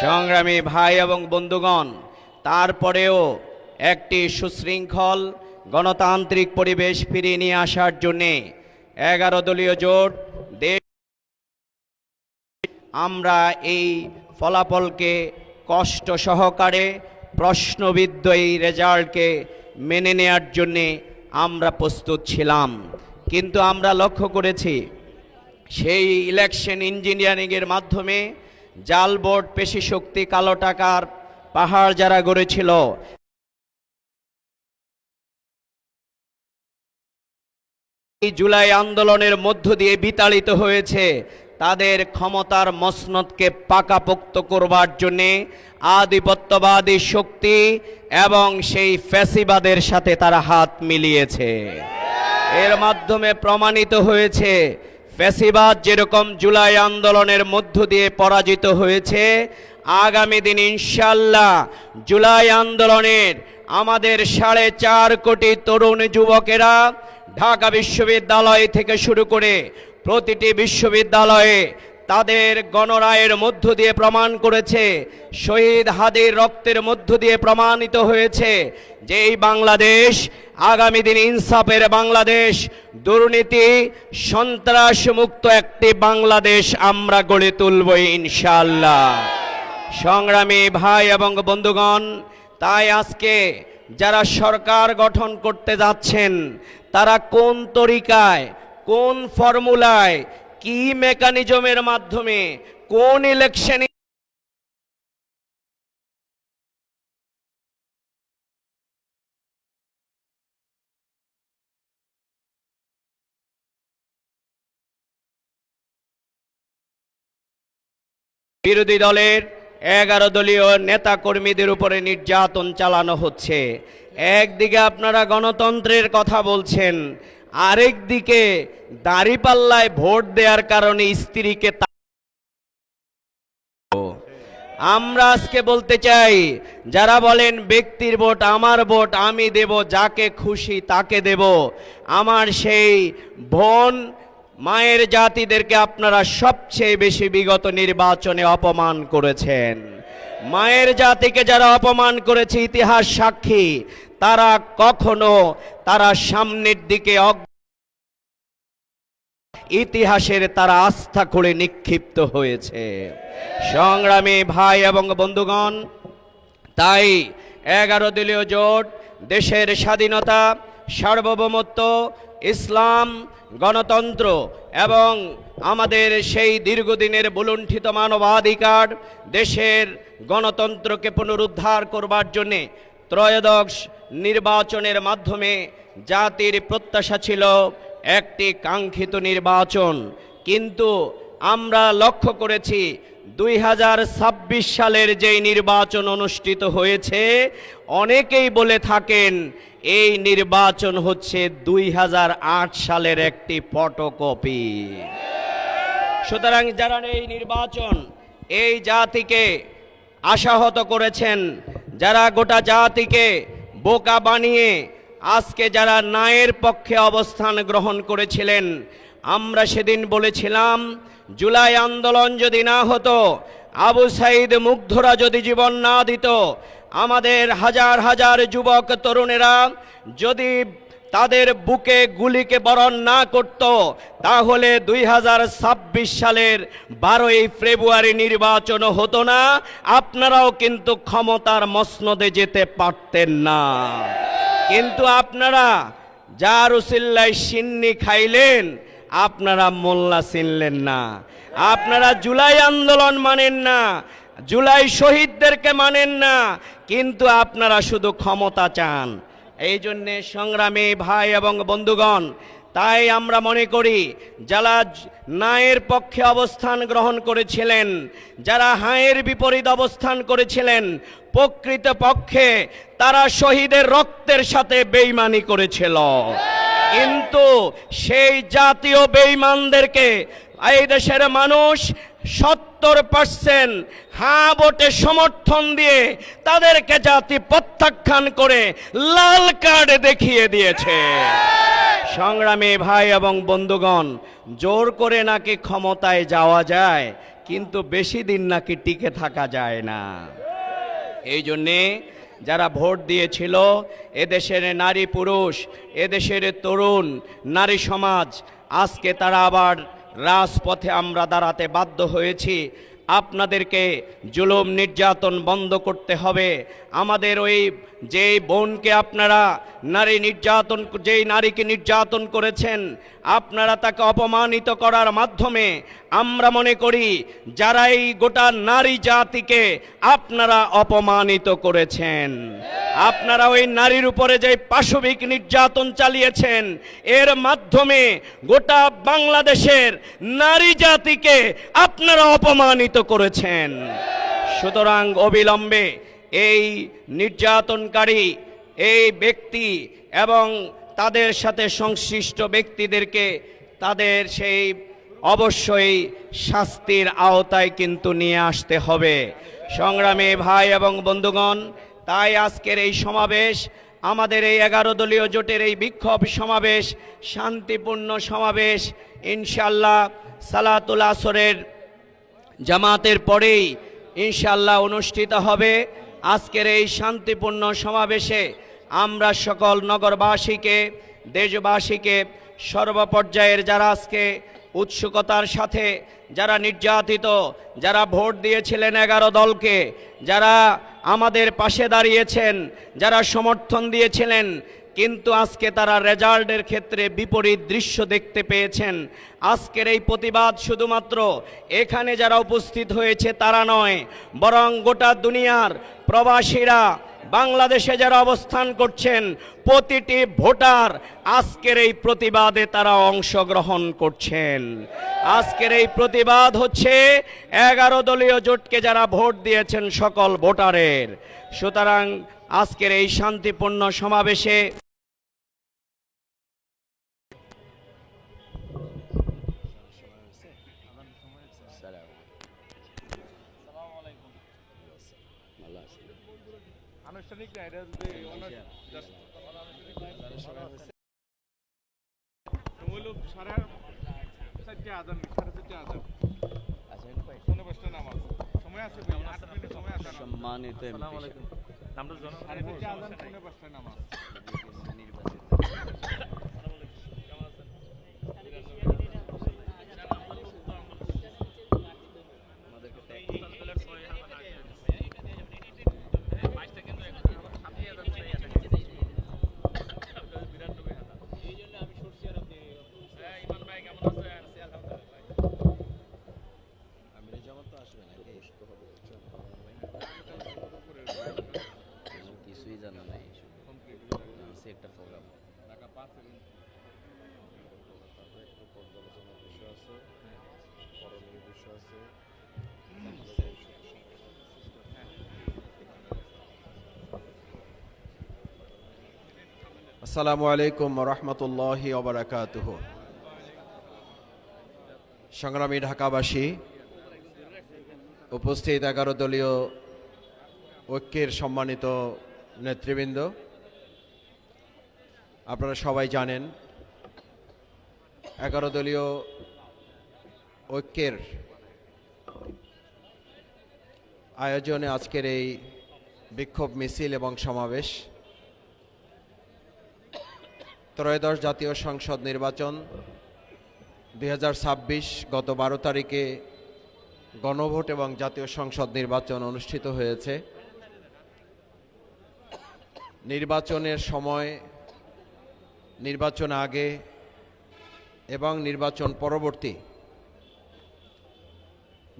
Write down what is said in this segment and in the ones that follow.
সংগ্রামী ভাই এবং বন্ধুগণ, তারপরেও একটি সুশৃঙ্খল গণতান্ত্রিক পরিবেশ ফিরিয়ে নিয়ে আসার জন্যে 11 দলীয় জোট দেশ আমরা এই ফলাফলকে কষ্ট সহকারে প্রশ্নবিদ্ধ এই রেজাল্টকে মেনে নেয়ার জন্যে আমরা প্রস্তুত ছিলাম। কিন্তু আমরা লক্ষ্য করেছি সেই ইলেকশন ইঞ্জিনিয়ারিংয়ের মাধ্যমে জাল ভোট, পেশি শক্তি, কালো টাকার পাহাড় যারা গড়েছিল, এই জুলাই আন্দোলনের মধ্য দিয়ে বিতাড়িত হয়েছে। তাদের ক্ষমতার মসনদকে পাকাপোক্ত করবার জন্যে আধিপত্যবাদী শক্তি এবং সেই ফ্যাসিবাদের সাথে তারা হাত মিলিয়েছে। এর মাধ্যমে প্রমাণিত হয়েছে ফ্যাসিবাদ যেরকম জুলাই আন্দোলনের মধ্য দিয়ে পরাজিত হয়েছে, আগামী দিন ইনশাআল্লাহ জুলাই আন্দোলনের আমাদের 4.5 কোটি তরুণ যুবকেরা ঢাকা বিশ্ববিদ্যালয় থেকে শুরু করে প্রতিটি বিশ্ববিদ্যালয়ে তাদের গণরায়ের মধ্য দিয়ে প্রমাণ করেছে, শহীদ হাদির রক্তের মধ্য দিয়ে প্রমাণিত হয়েছে যে এই বাংলাদেশ আগামী দিন ইনসাফের বাংলাদেশ, দুর্নীতি সন্ত্রাস মুক্ত একটি বাংলাদেশ আমরা গড়ে তুলব ইনশাআল্লাহ। সংগ্রামী ভাই এবং বন্ধুগণ, তাই আজকে যারা সরকার গঠন করতে যাচ্ছেন তারা কোন তরিকায়, কোন ফর্মুলায়, কি মেকানিজমের মাধ্যমে, কোন ইলেকশনে বিরোধী দলের 11 দলীয় নেতা কর্মীদের উপরে নির্যাতন চালানো হচ্ছে। একদিকে আপনারা গণতন্ত্রের কথা বলছেন, আরেক দিকে দাঁড়িপাল্লায় ভোট দেওয়ার কারণে স্ত্রীকে আমরা আজকে বলতে চাই, যারা বলেন ব্যক্তির ভোট, আমার ভোট আমি দেব, যাকে খুশি তাকে দেব, আমার সেই বোন মায়ের জাতিদেরকে আপনারা সবচেয়ে বেশি বিগত নির্বাচনে অপমান করেছেন। মায়ের জাতিকে যারা অপমান করেছে ইতিহাস সাক্ষী, তারা কখনো তারা সামনের দিকে ইতিহাসের তারা আস্থা করে নিক্ষিপ্ত হয়েছে। সংগ্রামী ভাই এবং বন্ধুগণ, তাই 11 দলীয় জোট দেশের স্বাধীনতা, সার্বভৌমত্ব, ইসলাম, গণতন্ত্র এবং আমাদের সেই দীর্ঘদিনের বুলুণ্ঠিত মানবাধিকার, দেশের গণতন্ত্রকে পুনরুদ্ধার করবার জন্যে ত্রয়োদশ নির্বাচনের মাধ্যমে জাতির প্রত্যাশা ছিল একটি কাঙ্ক্ষিত নির্বাচন। কিন্তু আমরা লক্ষ্য করেছি 2026 সালের যেই নির্বাচন অনুষ্ঠিত হয়েছে, অনেকেই বলে থাকেন এই নির্বাচন হচ্ছে 2008 সালের একটি ফটোকপি। সুতরাং যারা এই নির্বাচন এই জাতিকে আশাহত করেছেন, যারা গোটা জাতিকে বোকা বানিয়ে আজকে যারা ন্যায়ের পক্ষে অবস্থান গ্রহণ করেছিলেন, আমরা সেদিন বলেছিলাম জুলাই আন্দোলন যদি না হতো, আবু সাইদ মুগ্ধরা যদি জীবন না দিত, আমাদের হাজার হাজার যুবক তরুণেরা যদি তাদের বুকে গুলিকে বরণ না করত, তাহলে 2026 সালের 12ই ফেব্রুয়ারি নির্বাচন হতো না, আপনারাও কিন্তু ক্ষমতার মসনদে যেতে পারতেন না। কিন্তু আপনারা যার উসিল্লায় সিন্নি খাইলেন, আপনারা মোল্লা চিনলেন না, আপনারা জুলাই আন্দোলন মানেন না, জুলাই শহীদদেরকে মানেন না, কিন্তু আপনারা শুধু ক্ষমতা চান। এই জন্যে সংগ্রামী ভাই এবং বন্ধুগণ, তাই আমরা মনে করি যারা ন্যায়ের পক্ষে অবস্থান গ্রহণ করেছিলেন, যারা হায়ের বিপরীত অবস্থান করেছিলেন, প্রকৃত পক্ষে তারা শহীদের রক্তের সাথে বেঈমানি করেছিল। কিন্তু সেই জাতীয় বেঈমানদেরকে এই দেশের মানুষ 70% হ্যাঁ ভোটে সমর্থন দিয়ে তাদেরকে জাতি প্রত্যাখ্যান করে লাল কার্ড দেখিয়ে দিয়েছে। সংগ্রামী ভাই এবং বন্ধুগণ, জোর করে নাকি ক্ষমতায় যাওয়া যায়, কিন্তু বেশি দিন নাকি টিকে থাকা যায় না। এই জন্যে যারা ভোট দিয়েছিল, এদেশের নারী পুরুষ, এদেশের তরুণ নারী সমাজ, আজকে তারা আবার রাজপথে আমরা দাঁড়াতে বাধ্য হয়েছি। আপনাদেরকে জুলুম নির্যাতন বন্ধ করতে হবে। আমাদের ওই যেই বোনকে আপনারা যেই নারীকে নির্যাতন করেছেন, আপনারা তাকে অপমানিত করার মাধ্যমে আমরা মনে করি যারা এই গোটা নারী জাতিকে আপনারা অপমানিত করেছেন, আপনারা ওই নারীর উপরে যে পাশবিক নির্যাতন চালিয়েছেন, এর মাধ্যমে গোটা বাংলাদেশের নারী জাতিকে আপনারা অপমানিত করেছেন। সুতরাং অবিলম্বে এই নির্যাতনকারী এই ব্যক্তি এবং তাদের সাথে সংশ্লিষ্ট ব্যক্তিদেরকে তাদের সেই অবশ্যই শাস্তির আওতায় কিন্তু নিয়ে আসতে হবে। সংগ্রামী ভাই এবং বন্ধুগণ, তাই আজকের এই সমাবেশ, আমাদের এই 11 দলীয় জোটের এই বিক্ষোভ সমাবেশ শান্তিপূর্ণ সমাবেশ, ইনশাআল্লাহ সালাতুল আসরের জামাতের পরেই ইনশাআল্লাহ অনুষ্ঠিত হবে। আজকের এই শান্তিপূর্ণ সমাবেশে আমরা সকল নগরবাসীকে, দেশবাসীকে, সর্বপর্যায়ের যারা আজকে উৎসুকতার সাথে যারা নির্যাতিত, যারা ভোট দিয়েছিলেন 11 দলকে, যারা আমাদের পাশে দাঁড়িয়েছেন, যারা সমর্থন দিয়েছিলেন, কিন্তু আজকে তারা রেজাল্টের ক্ষেত্রে বিপরীত দৃশ্য দেখতে পেয়েছেন। আজকের এই প্রতিবাদ শুধুমাত্র এখানে যারা উপস্থিত হয়েছে তারা নয়, বরং গোটা দুনিয়ার প্রবাসীরা, বাংলাদেশে যারা অবস্থান করছেন, প্রতিটি ভোটার আজকের এই প্রতিবাদে তারা অংশগ্রহণ করছেন। আজকের এই প্রতিবাদ হচ্ছে 11 দলীয় জোটকে যারা ভোট দিয়েছেন সকল ভোটারের। সুতরাং আজকের এই শান্তিপূর্ণ সমাবেশে আনুষ্ঠানিক না, এটা যদি সাড়ে 4টে আজান, সাড়ে 4টে আজান, পৌনে 5টা নামাজ, সময় আছে, 8 মিনিট সময় আছে। সম্মানিত সাড়ে 4টে আজান, পৌনে 5টা নামাজ। কিছুই জানা নাই, একটা প্রোগ্রাম ঢাকা 5 পর্যালোচনার বিষয় আছে, করণীয় বিষয় আছে। আসসালামু আলাইকুম রহমতুল্লাহি ওয়া বারাকাতুহু। সংগ্রামী ঢাকাবাসী, উপস্থিত 11 দলীয় ঐক্যের সম্মানিত নেতৃবৃন্দ, আপনারা সবাই জানেন 11 দলীয় ঐক্যের আয়োজনে আজকের এই বিক্ষোভ মিছিল এবং সমাবেশ ত্রয়োদশ জাতীয় সংসদ নির্বাচন 2026 গত 12 তারিখে গণভোট এবং জাতীয় সংসদ নির্বাচন অনুষ্ঠিত হয়েছে। নির্বাচনের সময়, নির্বাচন আগে এবং নির্বাচন পরবর্তী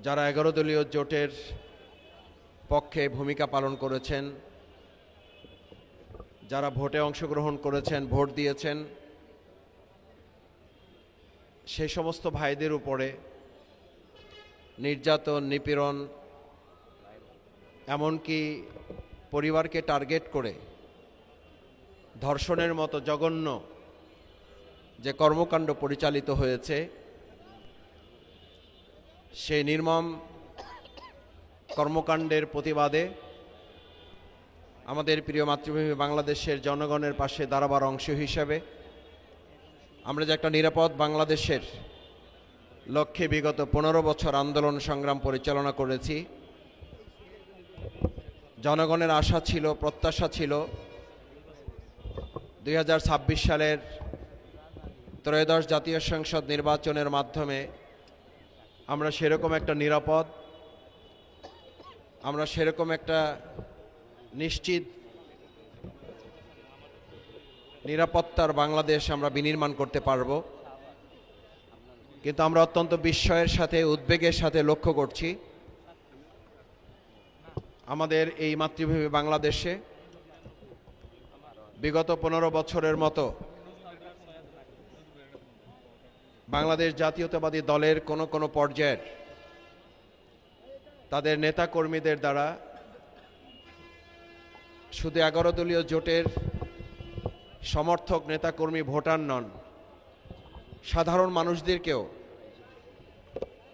যারা 11 দলীয় জোটের পক্ষে ভূমিকা পালন করেছেন, যারা ভোটে অংশগ্রহণ করেছেন, ভোট দিয়েছেন, সেই সমস্ত ভাইদের উপরে নির্যাতন, নিপীড়ন, এমনকি পরিবারকে টার্গেট করে ধর্ষণের মতো জঘন্য যে কর্মকাণ্ড পরিচালিত হয়েছে, সেই নির্মম কর্মকাণ্ডের প্রতিবাদে আমাদের প্রিয় মাতৃভূমি বাংলাদেশের জনগণের পাশে দাঁড়াবার অংশ হিসাবে আমরা যে একটা নিরাপদ বাংলাদেশের লক্ষ্যে বিগত 15 বছর আন্দোলন সংগ্রাম পরিচালনা করেছি। জনগণের আশা ছিল, প্রত্যাশা ছিল 2026 সালের ত্রয়োদশ জাতীয় সংসদ নির্বাচনের মাধ্যমে আমরা সেরকম একটা নিরাপদ, আমরা সেরকম একটা নিশ্চিত নিরাপত্তার বাংলাদেশ আমরা বিনির্মাণ করতে পারব। কিন্তু আমরা অত্যন্ত বিস্ময়ের সাথে, উদ্বেগের সাথে লক্ষ্য করছি আমাদের এই মাতৃভূমি বাংলাদেশে বিগত 15 বছরের মতো বাংলাদেশ জাতীয়তাবাদী দলের কোনো পর্যায়ের তাদের নেতা কর্মীদের দ্বারা শুধু 11 দলীয় জোটের সমর্থক নেতাকর্মী ভোটার নন, সাধারণ মানুষদেরকেও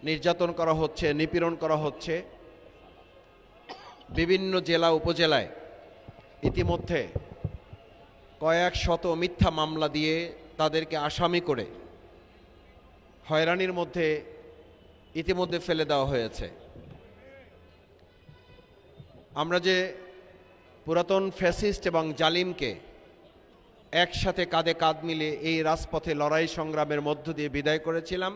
নির্যাতন করা হচ্ছে, নিপীড়ন করা হচ্ছে। বিভিন্ন জেলা উপজেলায় ইতিমধ্যে কয়েক শত মিথ্যা মামলা দিয়ে তাদেরকে আসামি করে হয়রানির মধ্যে ইতিমধ্যে ফেলে দেওয়া হয়েছে। আমরা যে পুরাতন ফ্যাসিস্ট এবং জালিমকে একসাথে কাঁধে কাঁধ মিলে এই রাজপথে লড়াই সংগ্রামের মধ্য দিয়ে বিদায় করেছিলাম,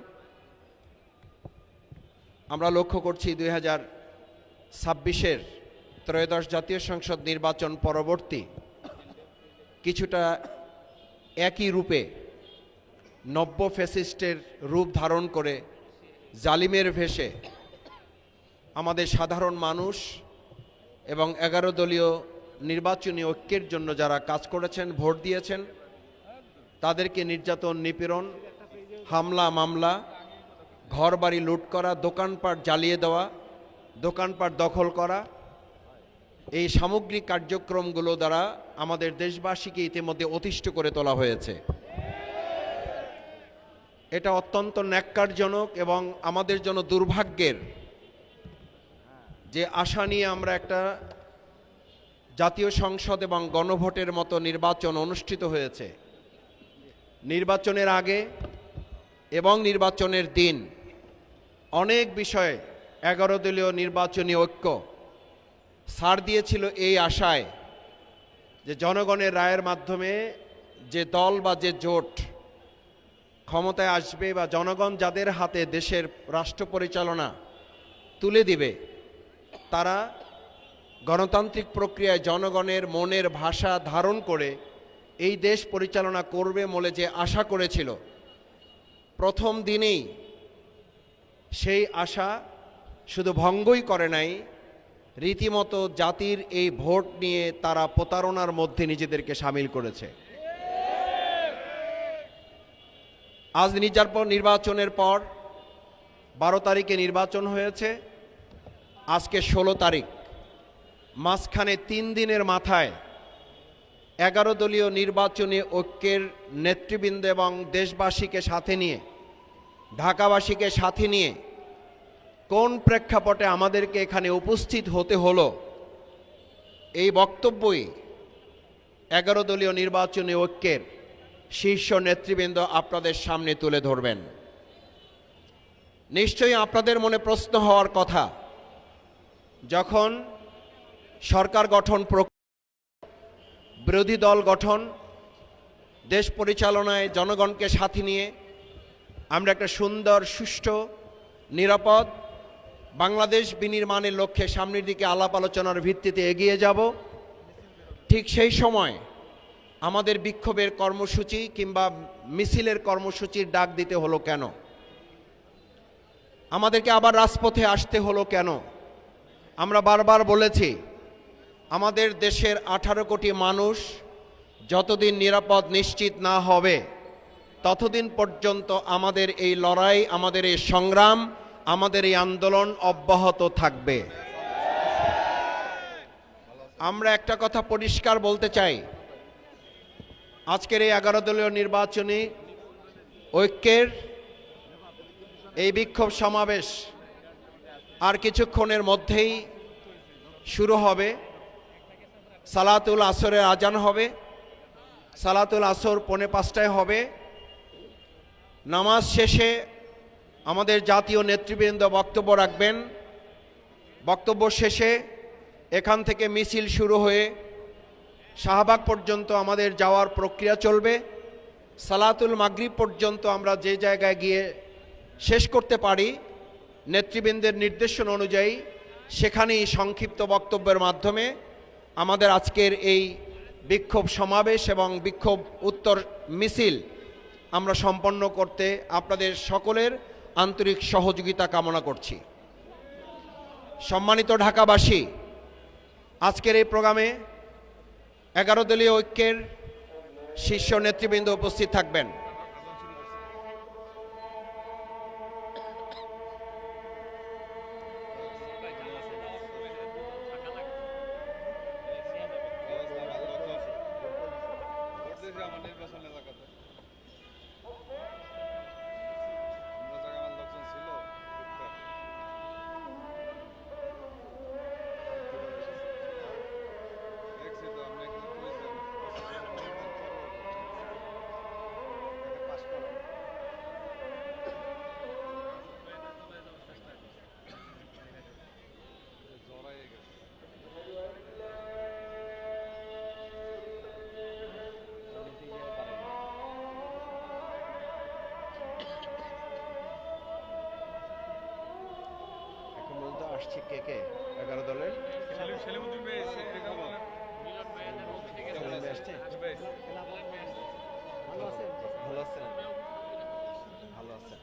আমরা লক্ষ্য করছি 2026-এর ত্রয়োদশ জাতীয় সংসদ নির্বাচন পরবর্তী কিছুটা একই রূপে নব্য ফ্যাসিস্টের রূপ ধারণ করে জালিমের ভেষে আমাদের সাধারণ মানুষ এবং 11 দলীয় নির্বাচনী ঐক্যের জন্য যারা কাজ করেছেন, ভোট দিয়েছেন, তাদেরকে নির্যাতন, নিপীড়ন, হামলা মামলা, ঘরবাড়ি লুট করা, দোকানপাট জ্বালিয়ে দেওয়া, দোকানপাট দখল করা, এই সামগ্রিক কার্যক্রমগুলো দ্বারা আমাদের দেশবাসীকে ইতিমধ্যে অতিষ্ঠ করে তোলা হয়েছে। এটা অত্যন্ত ন্যাক্কারজনক এবং আমাদের জন্য দুর্ভাগ্যের যে আশা নিয়ে আমরা একটা জাতীয় সংসদ এবং গণভোটের মতো নির্বাচন অনুষ্ঠিত হয়েছে। নির্বাচনের আগে এবং নির্বাচনের দিন অনেক বিষয়ে 11 দলীয় নির্বাচনী ঐক্য ছাড় দিয়েছিল এই আশায় যে জনগণের রায়ের মাধ্যমে যে দল বা যে জোট ক্ষমতায় আসবে বা জনগণ যাদের হাতে দেশের রাষ্ট্র পরিচালনা তুলে দিবে, তারা গণতান্ত্রিক প্রক্রিয়ায় জনগণের মনের ভাষা ধারণ করে এই দেশ পরিচালনা করবে বলে যে আশা করেছিল, প্রথম দিনেই সেই আশা শুধু ভঙ্গই করে নাই, রীতিমতো জাতির এই ভোট নিয়ে তারা প্রতারণার মধ্যে নিজেদেরকে সামিল করেছে। আজ নির্বাচনের পর 12 তারিখে নির্বাচন হয়েছে, আজকে 16 তারিখ, মাঝখানে 3 দিনের মাথায় 11 দলীয় নির্বাচনী ঐক্যের নেতৃবৃন্দ এবং দেশবাসীকে সাথে নিয়ে, ঢাকাবাসীকে সাথে নিয়ে কোন প্রেক্ষাপটে আমাদেরকে এখানে উপস্থিত হতে হলো, এই বক্তব্যই 11 দলীয় নির্বাচনী ঐক্যের শীর্ষ নেতৃবৃন্দ আপনাদের সামনে তুলে ধরবেন। নিশ্চয়ই আপনাদের মনে প্রশ্ন হওয়ার কথা, যখন সরকার গঠন, বিরোধী দল গঠন, দেশ পরিচালনায় জনগণকে সাথে নিয়ে আমরা একটা সুন্দর, সুষ্ঠু, নিরাপদ বাংলাদেশ বিনির্মাণের লক্ষ্যে সামনের দিকে আলাপ আলোচনার ভিত্তিতে এগিয়ে যাব, ঠিক সেই সময় আমাদের বিক্ষোভের কর্মসূচি কিংবা মিছিলের কর্মসূচির ডাক দিতে হলো কেন? আমাদেরকে আবার রাজপথে আসতে হলো কেন? আমরা বারবার বলেছি, আমাদের দেশের 18 কোটি মানুষ যতদিন নিরাপদ নিশ্চিত না হবে, ততদিন পর্যন্ত আমাদের এই লড়াই, আমাদের এই সংগ্রাম, আমাদের এই আন্দোলন অব্যাহত থাকবে। আমরা একটা কথা পরিষ্কার বলতে চাই, আজকের এই 11 দলীয় নির্বাচনী ঐক্যের এই বিক্ষোভ সমাবেশ আর কিছুক্ষণের মধ্যেই শুরু হবে। সালাতুল আসরের আজান হবে, সালাতুল আসর 4:45 হবে। নামাজ শেষে আমাদের জাতীয় নেতৃবৃন্দ বক্তব্য রাখবেন। বক্তব্য শেষে এখান থেকে মিছিল শুরু হয়ে শাহবাগ পর্যন্ত আমাদের যাওয়ার প্রক্রিয়া চলবে। সালাতুল মাগরিব পর্যন্ত আমরা যে জায়গায় গিয়ে শেষ করতে পারি নেতৃবৃন্দের নির্দেশনা অনুযায়ী সেখানেই সংক্ষিপ্ত বক্তব্যের মাধ্যমে আমাদের আজকের এই বিক্ষোভ সমাবেশ এবং বিক্ষোভ উত্তর মিছিল আমরা সম্পন্ন করতে আপনাদের সকলের আন্তরিক সহযোগিতা কামনা করছি। সম্মানিত ঢাকাবাসী, আজকের এই প্রোগ্রামে 11 দলীয় ঐক্যের শীর্ষ নেতৃবৃন্দ উপস্থিত থাকবেন। আসছে কে কে 11 দলের সেলিমুদ্দিন ভাই এসে আসছে। ভালো আছেন? ভালো আছেন।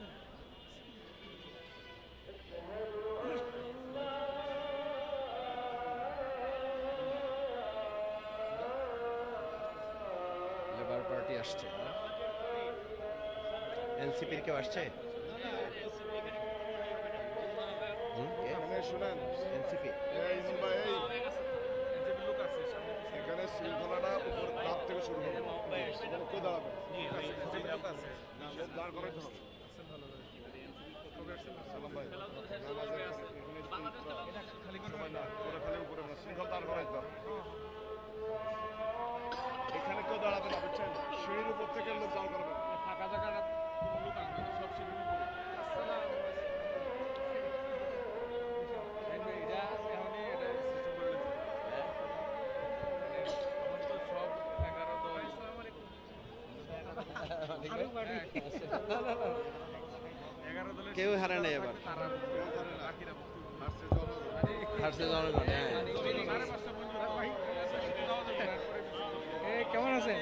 লেবার পার্টি আসছে, এনসিপির কেউ আসছে? শুনেন এনসিপি ইমন ভাই, এখানে শৃঙ্খলাটা উপর ধাপ থেকে শুরু হবে। কেউ দাঁড়াবে দাঁড় করাইতে হবে। সালাম ভাই, সময় না করে খালি উপরে না, শৃঙ্খল দাঁড় করাইতে হবে। এখানে কেউ দাঁড়াবে না, বুঝছেন? সিঁড়ির উপর থেকে লোক দাঁড় করবে। ফাঁকা জায়গাটা লোক আনবে না, সব সিঁড়ির উপরে। কেউ হারে নাই এবার, হারছে জনগণ। কেমন আছেন?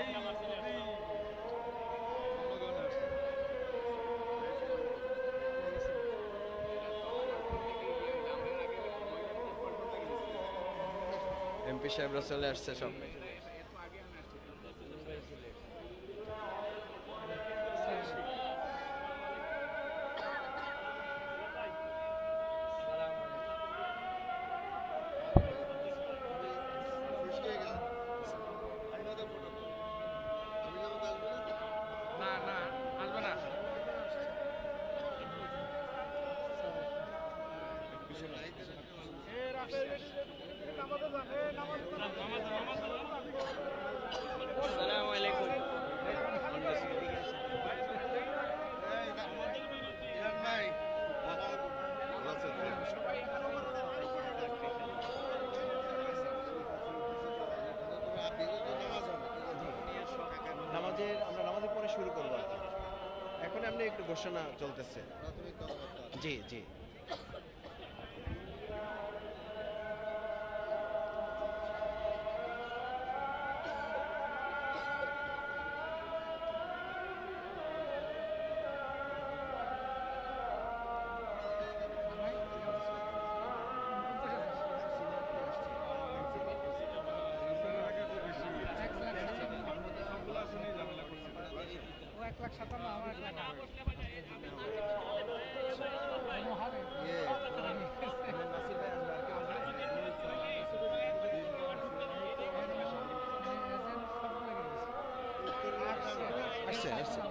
এমপি সাহেবরা চলে আসছে সব। না আসবে না। আসসালামু আলাইকুম। আমরা নামাজের পরে শুরু করবো আর কি। এখন আমরা একটু ঘোষণা চলতেছে। জি জি।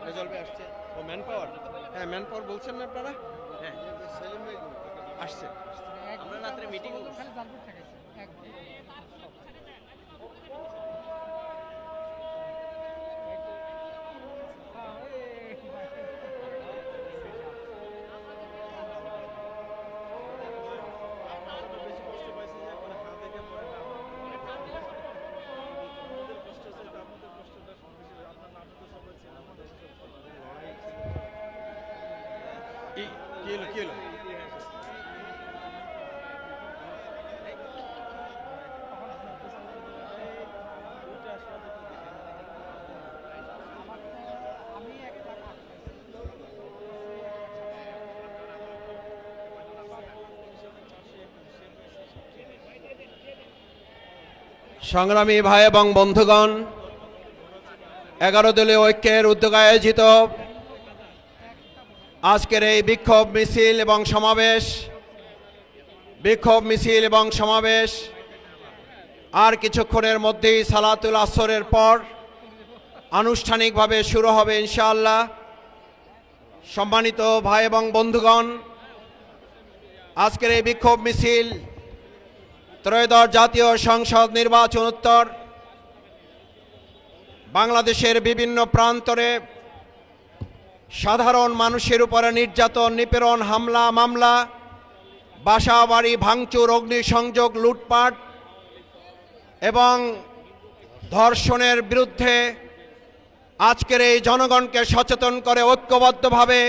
রেজলভে আসছে। ও ম্যান পাওয়ার, হ্যাঁ ম্যান পাওয়ার বলছেন না আপনারা? হ্যাঁ আসছে। আমরা রাত্রে মিটিং সংগ্রামী ভাই এবং বন্ধুগণ, 11 দলীয় ঐক্যের উদ্যোগে আয়োজিত আজকের এই বিক্ষোভ মিছিল এবং সমাবেশ আর কিছুক্ষণের মধ্যেই সালাতুল আসরের পর আনুষ্ঠানিকভাবে শুরু হবে ইনশাআল্লাহ। সম্মানিত ভাই এবং বন্ধুগণ, আজকের এই বিক্ষোভ মিছিল ত্রয়োদশ জাতীয় সংসদ নির্বাচনোত্তর বাংলাদেশের বিভিন্ন প্রান্তরে সাধারণ মানুষের উপরে নির্যাতন, নিপীড়ন, হামলা মামলা, বাসাবাড়ি ভাঙচুর, অগ্নিসংযোগ, লুটপাট এবং ধর্ষণের বিরুদ্ধে আজকের এই জনগণকে সচেতন করে ঐক্যবদ্ধভাবে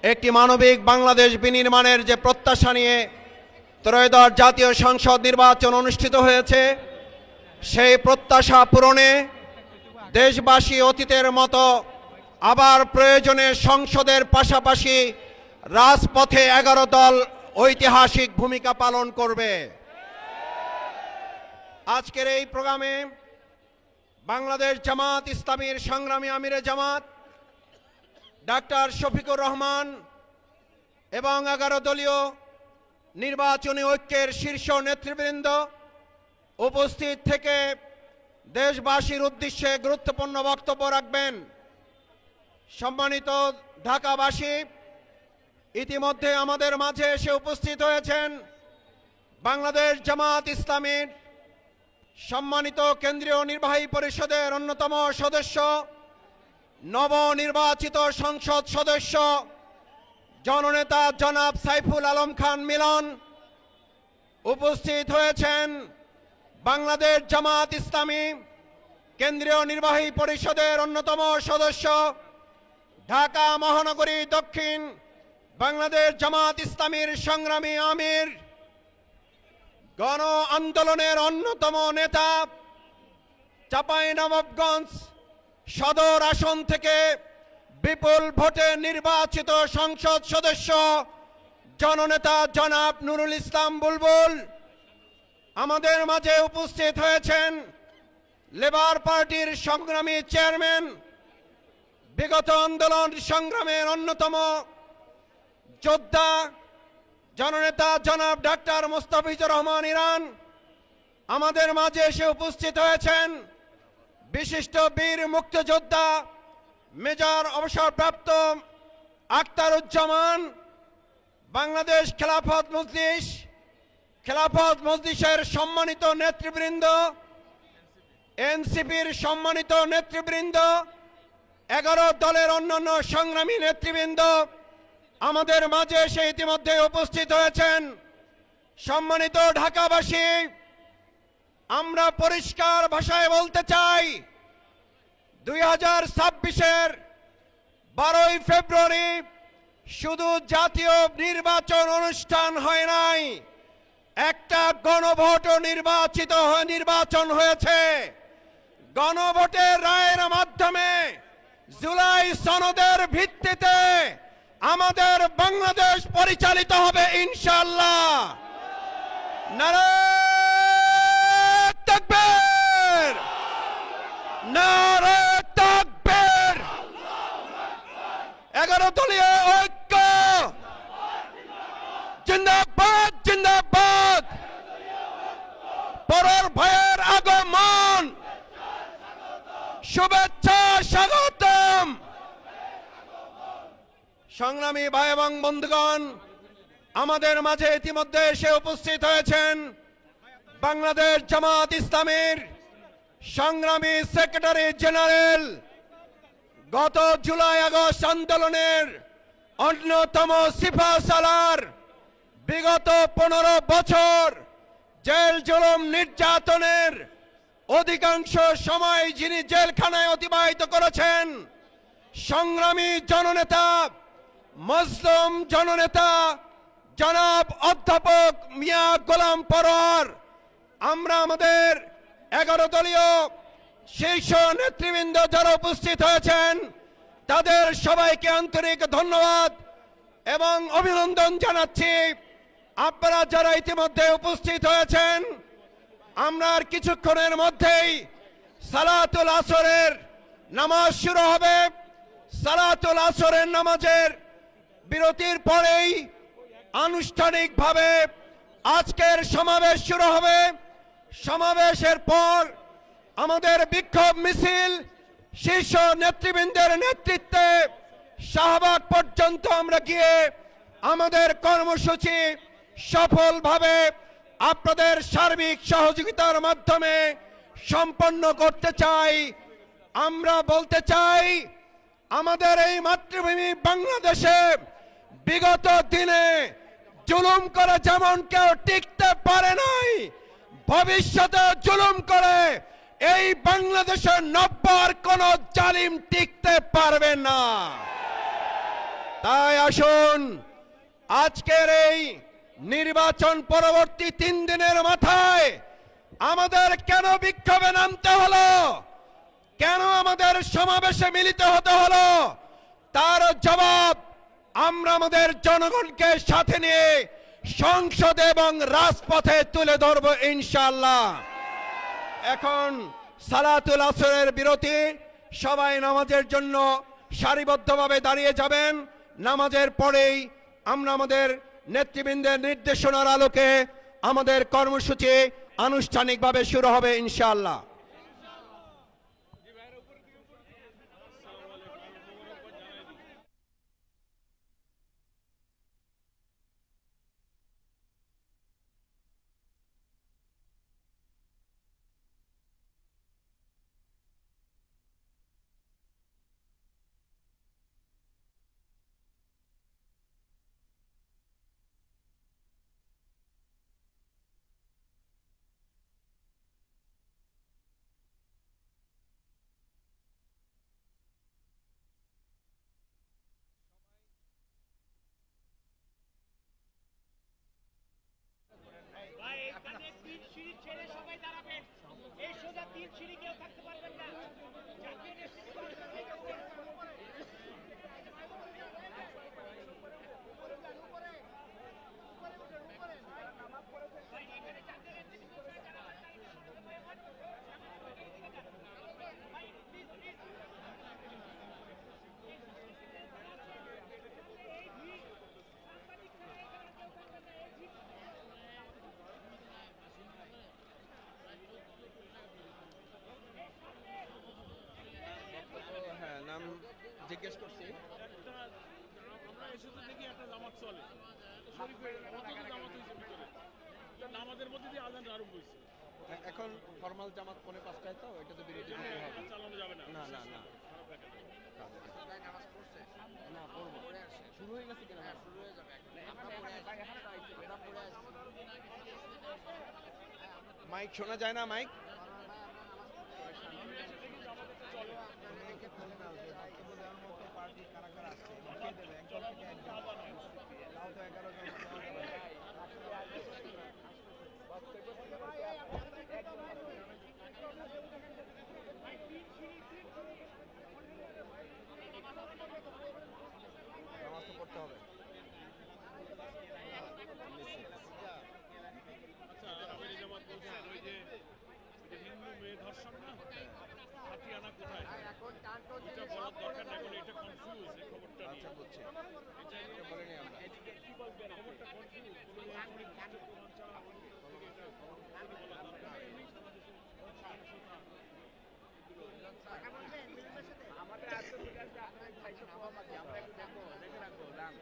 একটি মানবিক বাংলাদেশ বিনির্মাণের যে প্রত্যাশা নিয়ে ত্রয়োদশ জাতীয় সংসদ নির্বাচন অনুষ্ঠিত হয়েছে, সেই প্রত্যাশা পূরণে দেশবাসী অতীতের মতো আবার প্রয়োজনে সংসদের পাশাপাশি রাজপথে 11 দল ঐতিহাসিক ভূমিকা পালন করবে। আজকের এই প্রোগ্রামে বাংলাদেশ জামাত ইসলামীর সংগ্রামী আমিরে জামাত ডাক্তার শফিকুর রহমান এবং 11 দলীয় নির্বাচনী ঐক্যের শীর্ষ নেতৃবৃন্দ উপস্থিত থেকে দেশবাসীর উদ্দেশ্যে গুরুত্বপূর্ণ বক্তব্য রাখবেন। সম্মানিত ঢাকাবাসী, ইতিমধ্যে আমাদের মাঝে এসে উপস্থিত হয়েছেন বাংলাদেশ জামাত ইসলামীর সম্মানিত কেন্দ্রীয় নির্বাহী পরিষদের অন্যতম সদস্য, নবনির্বাচিত সংসদ সদস্য জননেতা জনাব সাইফুল আলম খান মিলন। উপস্থিত হয়েছেন বাংলাদেশ জামাত ইসলামী কেন্দ্রীয় নির্বাহী পরিষদের অন্যতম সদস্য, ঢাকা মহানগরী দক্ষিণ বাংলাদেশ জামাত ইসলামীর সংগ্রামী আমির, গণ আন্দোলনের অন্যতম নেতা, চাঁপাইনবাবগঞ্জ সদর আসন থেকে বিপুল ভোটে নির্বাচিত সংসদ সদস্য জননেতা জনাব নুরুল ইসলাম বুলবুল। আমাদের মাঝে উপস্থিত হয়েছেন লেবার পার্টির সংগ্রামী চেয়ারম্যান, বিগত আন্দোলন সংগ্রামের অন্যতম যোদ্ধা জননেতা জনাব ডাক্তার মোস্তাফিজুর রহমান ইরান। আমাদের মাঝে এসে উপস্থিত হয়েছেন বিশিষ্ট বীর মুক্তিযোদ্ধা মেজর অবসরপ্রাপ্ত আখতারুজ্জামান। বাংলাদেশ খেলাফত মজলিসের সম্মানিত নেতৃবৃন্দ, এনসিপির সম্মানিত নেতৃবৃন্দ, 11 দলের অন্যান্য সংগ্রামী নেতৃবৃন্দ আমাদের মাঝে এসে ইতিমধ্যে উপস্থিত হয়েছেন। সম্মানিত ঢাকাবাসী, আমরা পরিষ্কার ভাষায় বলতে চাই, 2026-এর 12ই ফেব্রুয়ারি শুধু জাতীয় নির্বাচন অনুষ্ঠান হয় নাই, একটা গণভোট নির্বাচন হয়েছে। গণভোটের রায়ের মাধ্যমে জুলাই সনদের ভিত্তিতে আমাদের বাংলাদেশ পরিচালিত হবে ইনশাআল্লাহ। নারে তাকবীর, নারে তাকবীর। 11 দলীয় ঐক্য জিন্দাবাদ, জিন্দাবাদ। পরের ভয়ের আগমন, শুভেচ্ছা, স্বাগতম। সংগ্রামী ভাই এবং বন্ধুগণ, আমাদের মাঝে ইতিমধ্যে এসে উপস্থিত হয়েছেন বাংলাদেশ জামাত ইসলামীর সংগ্রামী সেক্রেটারি জেনারেল, গত জুলাই আগস্ট আন্দোলনের অন্যতম সিপাহসালার, বিগত 15 বছর জেল জুলুম নির্যাতনের অধিকাংশ সময় যিনি জেলখানায় অতিবাহিত করেছেন, সংগ্রামী জননেতা, মজলুম জননেতা জনাব অধ্যাপক মিয়া গোলাম পরোয়ার। আমরা আমাদের 11 দলীয় শীর্ষ নেতৃবৃন্দ যারা উপস্থিত হয়েছেন তাদের সবাইকে আন্তরিক ধন্যবাদ এবং অভিনন্দন জানাচ্ছি। আপনারা যারা ইতিমধ্যে উপস্থিত হয়েছেন, আমরা আর কিছুক্ষণের মধ্যেই সালাতুল আসরের নামাজ শুরু হবে। সালাতুল আসরের নামাজের বিরতির পরেই আনুষ্ঠানিকভাবে আজকের সমাবেশ শুরু হবে। সমাবেশের পর আমাদের বিক্ষোভ মিছিল শীর্ষ নেতৃবৃন্দের নেতৃত্বে শাহবাগ পর্যন্ত আমরা গিয়ে আমাদের কর্মসূচি সফলভাবে আপনাদের সার্বিক সহযোগিতার মাধ্যমে সম্পন্ন করতে চাই। আমরা বলতে চাই, আমাদের এই মাতৃভূমি বাংলাদেশে বিগত দিনে জুলুম করে যেমন কেউ টিকতে পারে নাই, ভবিষ্যতে জুলুম করে এই বাংলাদেশের নব্বর কোন জালিম টিকতে পারবে না। তাই আসুন, আজকের এই নির্বাচন পরবর্তী 3 দিনের মাথায় আমাদের কেন বিক্ষোভে নামতে হলো, কেন আমাদের সমাবেশে মিলিত হতে হলো, তার জবাব আমরা আমাদের জনগণকে সাথে নিয়ে সংসদে এবং রাজপথে তুলে ধরব ইনশাআল্লাহ। এখন সালাতুল আসরের বিরতি, সবাই নামাজের জন্য সারিবদ্ধভাবে দাঁড়িয়ে যাবেন। নামাজের পরেই আমরা আমাদের নেতৃবৃন্দের নির্দেশনার আলোকে আমাদের কর্মসূচি আনুষ্ঠানিকভাবে শুরু হবে ইনশাআল্লাহ। ভাই এখানে 3 সিঁড়ি ছেড়ে সবাই দাঁড়াবেন। এই সোজা 3 সিঁড়ি কেউ থাকতে পারবেন না। জাতীয় হ্যাঁ, নাম জিজ্ঞেস করছি। আমরা এসে তো দেখি একটা জামাত চলে, শরীফ হয়ে কতজন জামাত হয়েছে ভিতরে, নামাজের মধ্যে দিয়ে আজান আরম্ভ হয়েছে। এখন ফরমাল জামাত 4:45 তো, এটা তো বিরতি দিতে হবে। চালানো যাবে না। না না না, না পড়বো। শুরু হয়ে গেছে কিনা? শুরু হয়ে যাবে। মাইক শোনা যায় না? মাইক নামাজ তো পড়তে হবে। আচ্ছা, আমির জামাত বলছেন ওই যে হিন্দু মেয়ে ধর্ষণ না, হাতিয়ানা কোথায়, এটা বলার দরকার না, এখন এটা কনফিউজ এই খবরটা নিয়ে। আচ্ছা, বুঝছি, এটা বলিনি আমরা। কি বলবেন, খবরটা কনফিউজ, কোনো নির্দিষ্ট প্রমাণ ছাড়া আমাদের আজকে আপনার ভাইকে প্রভাব আছে, আমরা একটু দেখবো, দেখে রাখবো রান।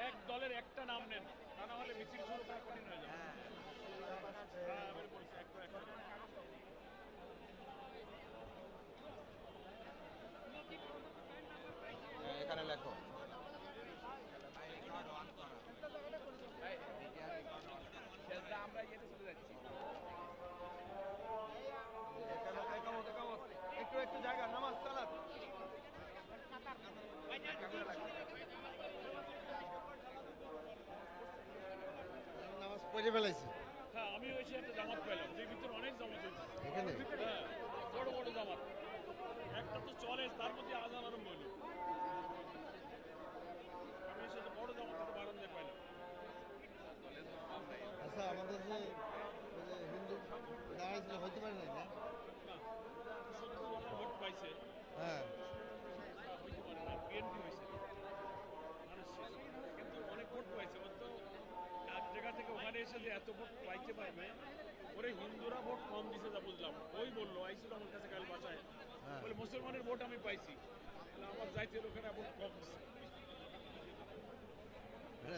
এক দলের একটা নাম নেন, তা না হলে মিছিল শুরু করা কঠিন হয়ে যাবে। এখানে লেখো। আমরা ইয়েতে চলে যাচ্ছি। একটু জায়গা, নামাজ সালাত। নামাজ পড়ে ফেলাইছি। হ্যাঁ, আমি ওই একটা জামাত পেলাম, যে ভিতরে অনেক জামাত হয়েছে। এখানে হ্যাঁ, বড় বড় জামাত। বাংলাদেশে যে এত ভোট পাইতে পারবে ওরে হিন্দুরা ভোট কম দিছে যা বুঝলাম। ওই বললো আইছিল আমার কাছে কাল বাসায়, বলে মুসলমানের ভোট আমি পাইছি, বলে আমার যাইতে লোকেরা ভোট কম দিছে।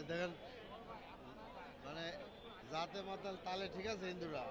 দেখেন মানে জাতে মাতাল তালে ঠিক আছে হিন্দুরা,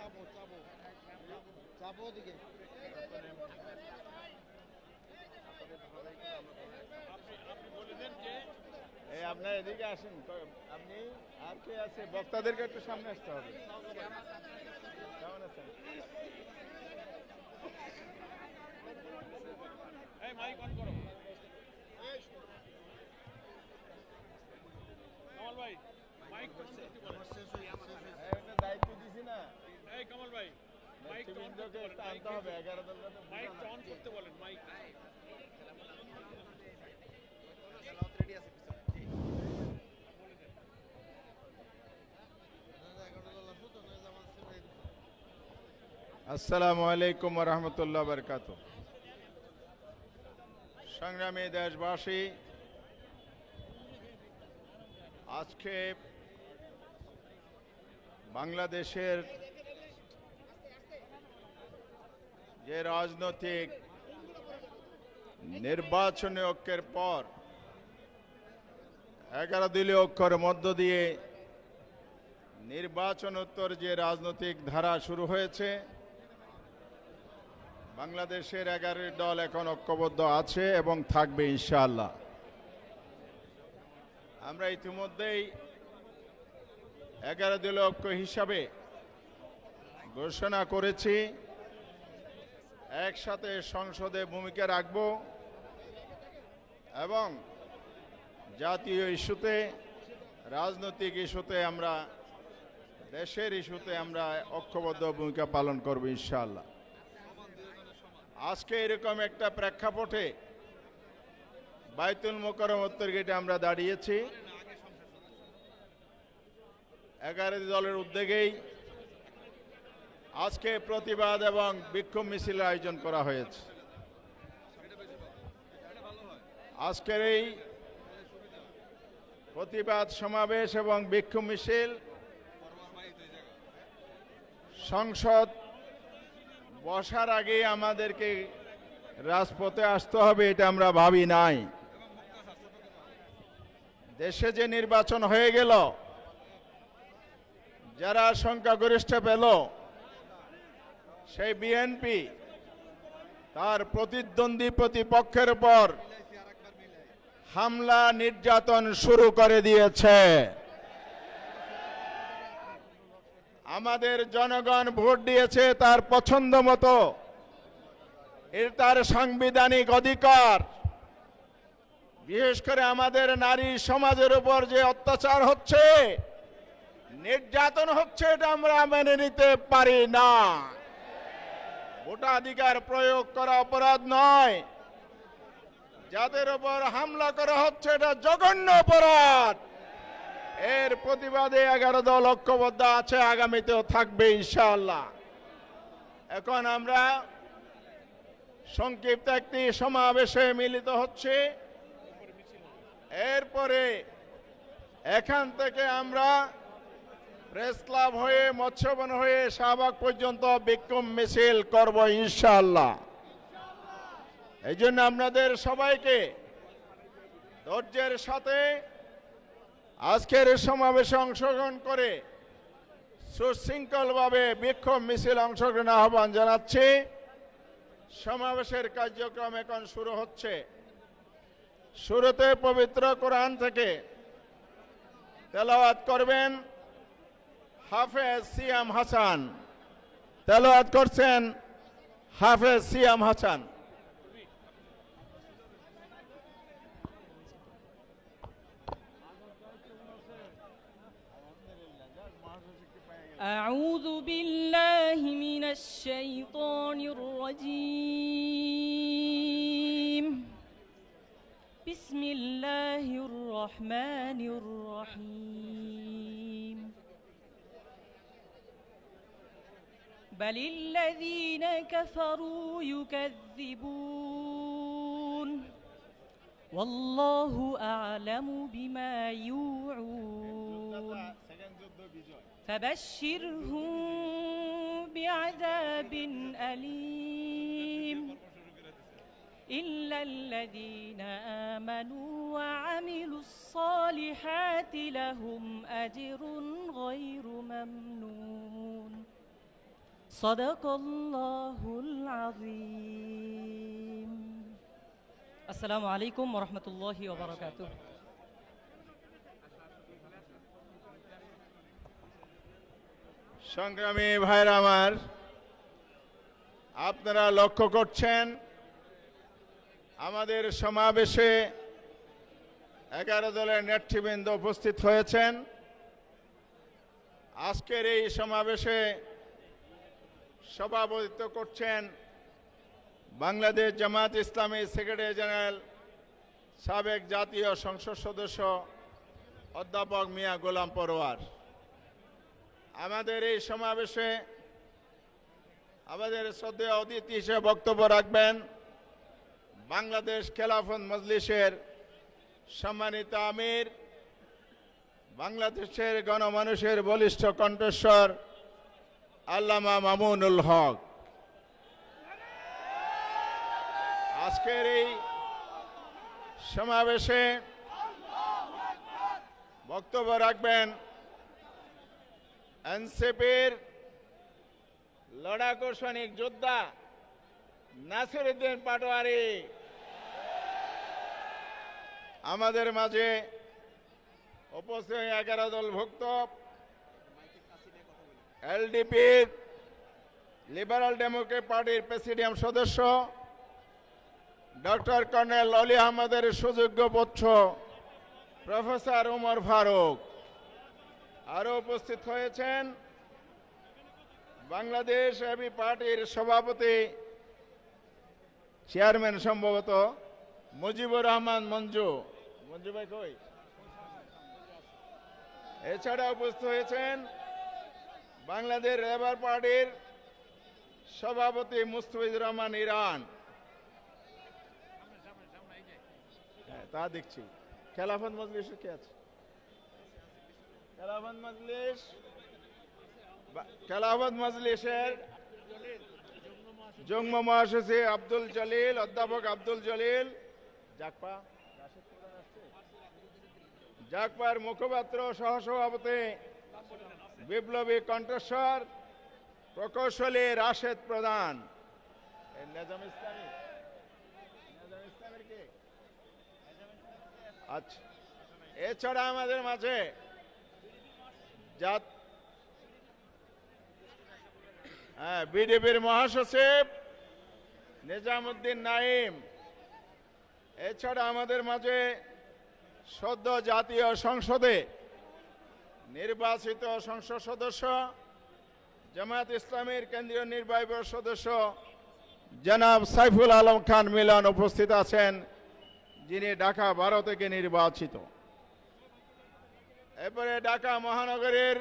চাপো চাপো চাপো ওদিকে। আপনি বলে দেন যে এই আপনার এদিকে আসেন আপনি আর কে আছে বক্তাদেরকে একটু সামনে আসতে হবে। কেমন আছেন? এই মাইক অন করো। কামাল ভাই মাইক অন করতে বলেন। একটা দায়িত্ব দিছি না, এই কামাল ভাই মাইক অন করতে নেতৃবৃন্দকে বলেন। একটু আনতে হবে 11 দলকে তো মাইক অন করতে বলেন। মাইক আসসালামু আলাইকুম ওয়া রাহমাতুল্লাহি ওয়া বারাকাতুহু। সংগ্রামী দেশবাসী, আজকে বাংলাদেশের যে রাজনৈতিক নির্বাচনী ঐক্যের পর 11 দলীয় ঐক্যের মধ্য দিয়ে নির্বাচনোত্তর যে রাজনৈতিক ধারা শুরু হয়েছে, বাংলাদেশের 11 দল এখন ঐক্যবদ্ধ আছে এবং থাকবে ইনশাআল্লাহ। আমরা ইতিমধ্যেই 11 দলীয় ঐক্য হিসাবে ঘোষণা করেছি একসাথে সংসদে ভূমিকা রাখব এবং জাতীয় ইস্যুতে, রাজনৈতিক ইস্যুতে, আমরা দেশের ইস্যুতে আমরা ঐক্যবদ্ধ ভূমিকা পালন করব ইনশাআল্লাহ। আজকে এরকম একটা প্রেক্ষাপটে বাইতুল মোকাররম উত্তর গেটে আমরা দাঁড়িয়েছি। 11 দলের উদ্যোগেই আজকে প্রতিবাদ এবং বিক্ষোভ মিছিলের আয়োজন করা হয়েছে। আজকের এই প্রতিবাদ সমাবেশ এবং বিক্ষোভ মিছিল সংসদ বসার আগে আমাদেরকে রাজপথে আসতে হবে এটা আমরা ভাবি নাই। দেশে যে নির্বাচন হয়ে গেল, যারা সংখ্যাগরিষ্ঠ পেল, সেই বিএনপি তার প্রতিদ্বন্দ্বী প্রতিপক্ষের উপর হামলা নির্যাতন শুরু করে দিয়েছে। আমাদের জনগণ ভোট দিয়েছে তার পছন্দ মতো, এর তার সাংবিধানিক অধিকার। বিশেষ করে আমাদের নারী সমাজের উপর যে অত্যাচার হচ্ছে, নির্যাতন হচ্ছে, এটা আমরা মেনে নিতে পারি না। ভোটাধিকার প্রয়োগ করা অপরাধ নয়, যাদের উপর হামলা করা হচ্ছে এটা জঘন্য অপরাধ। এর প্রতিবাদে 11 দল ঐক্যবদ্ধ আছে, আগামীতেও থাকবে ইনশাআল্লাহ। এখন আমরা সংক্ষিপ্ত একটি সমাবেশে মিলিত হচ্ছে। এরপরে এখান থেকে আমরা প্রেস ক্লাব হয়ে, মৎস্যবন হয়ে শাহবাগ পর্যন্ত বিক্ষোভ মিছিল করব ইনশাআল্লাহ। এই জন্য আপনাদের সবাইকে ধৈর্যের সাথে আজকের সমাবেশে অংশগ্রহণ করে সুশৃঙ্খলভাবে বিক্ষোভ মিছিল অংশগ্রহণ আহ্বান জানাচ্ছি। সমাবেশের কার্যক্রম এখন শুরু হচ্ছে। শুরুতে পবিত্র কোরআন থেকে তেলাওয়াত করবেন হাফেজ সিয়াম হাসান। তেলাওয়াত করছেন হাফেজ সিয়াম হাসান। أعوذ بالله من الشيطان الرجيم. بسم الله الرحمن الرحيم. بل الذين كفروا يكذبون والله أعلم بما يوعون فبشرهم بعذاب أليم إلا الذين آمنوا وعملوا الصالحات لهم أجر غير ممنون সাদাকাল্লাহুল আযীম। আসসালামু আলাইকুম ওয়া রাহমাতুল্লাহি ওয়া বারাকাতুহু। সংগ্রামী ভাইরা আমার, আপনারা লক্ষ্য করছেন আমাদের সমাবেশে 11 দলের নেতৃবৃন্দ উপস্থিত হয়েছেন। আজকের এই সমাবেশে সভাপতিত্ব করছেন বাংলাদেশ জামাত ইসলামী সেক্রেটারি জেনারেল সাবেক জাতীয় সংসদ সদস্য অধ্যাপক মিয়া গোলাম পরোয়ার। আমাদের এই সমাবেশে আমাদের শ্রদ্ধেয় অতিথি হিসেবে বক্তব্য রাখবেন বাংলাদেশ খেলাফত মজলিসের সম্মানিত আমির, বাংলাদেশের গণমানুষের বলিষ্ঠ কণ্ঠস্বর আল্লামা মামুনুল হক। আজকের এই সমাবেশে বক্তব্য রাখবেন এনসিপির লড়াকু সৈনিক যোদ্ধা নাসিরউদ্দিন পাটোয়ারি। আমাদের মাঝে উপস্থিত 11 দলভুক্ত এলডিপির লিবারাল ডেমোক্রেট পার্টির প্রেসিডিয়াম সদস্য ডক্টর কর্নেল অলি আহমদের সুযোগ্য পুত্র প্রফেসর উমর ফারুক। আরও উপস্থিত হয়েছেন বাংলাদেশ এবি পার্টির সভাপতি চেয়ারম্যান সম্ভবত মুজিবুর রহমান মঞ্জু। মঞ্জু ভাই কই? এছাড়া উপস্থিত হয়েছেন বাংলাদেশ লেবার পার্টির সভাপতি মুস্তাফিজুর রহমান ইরান। হ্যাঁ, তা দেখছি। খেলাফত মজলিসের কে আছে? খেলাফত মজলিসের যুগ্ম মহাসচিব আব্দুল জলিল, অধ্যাপক আব্দুল জলিল জাকপার মুখপাত্র সহসভাপতি বিপ্লবী কণ্ঠস্বর প্রকৌশলী রাশেদ প্রধান। আচ্ছা, এছাড়া আমাদের মাঝে বিডিপির মহাসচিব নিজামুদ্দিন নাইম। এছাড়া আমাদের মাঝে সদ্য জাতীয় সংসদে নির্বাচিত সংসদ সদস্য জামায়াত ইসলামীর কেন্দ্রীয় নির্বাহী পরিষদ সদস্য জনাব সাইফুল আলম খান মিলন উপস্থিত আছেন, যিনি ঢাকা 12 থেকে নির্বাচিত। এরপরে ঢাকা মহানগরের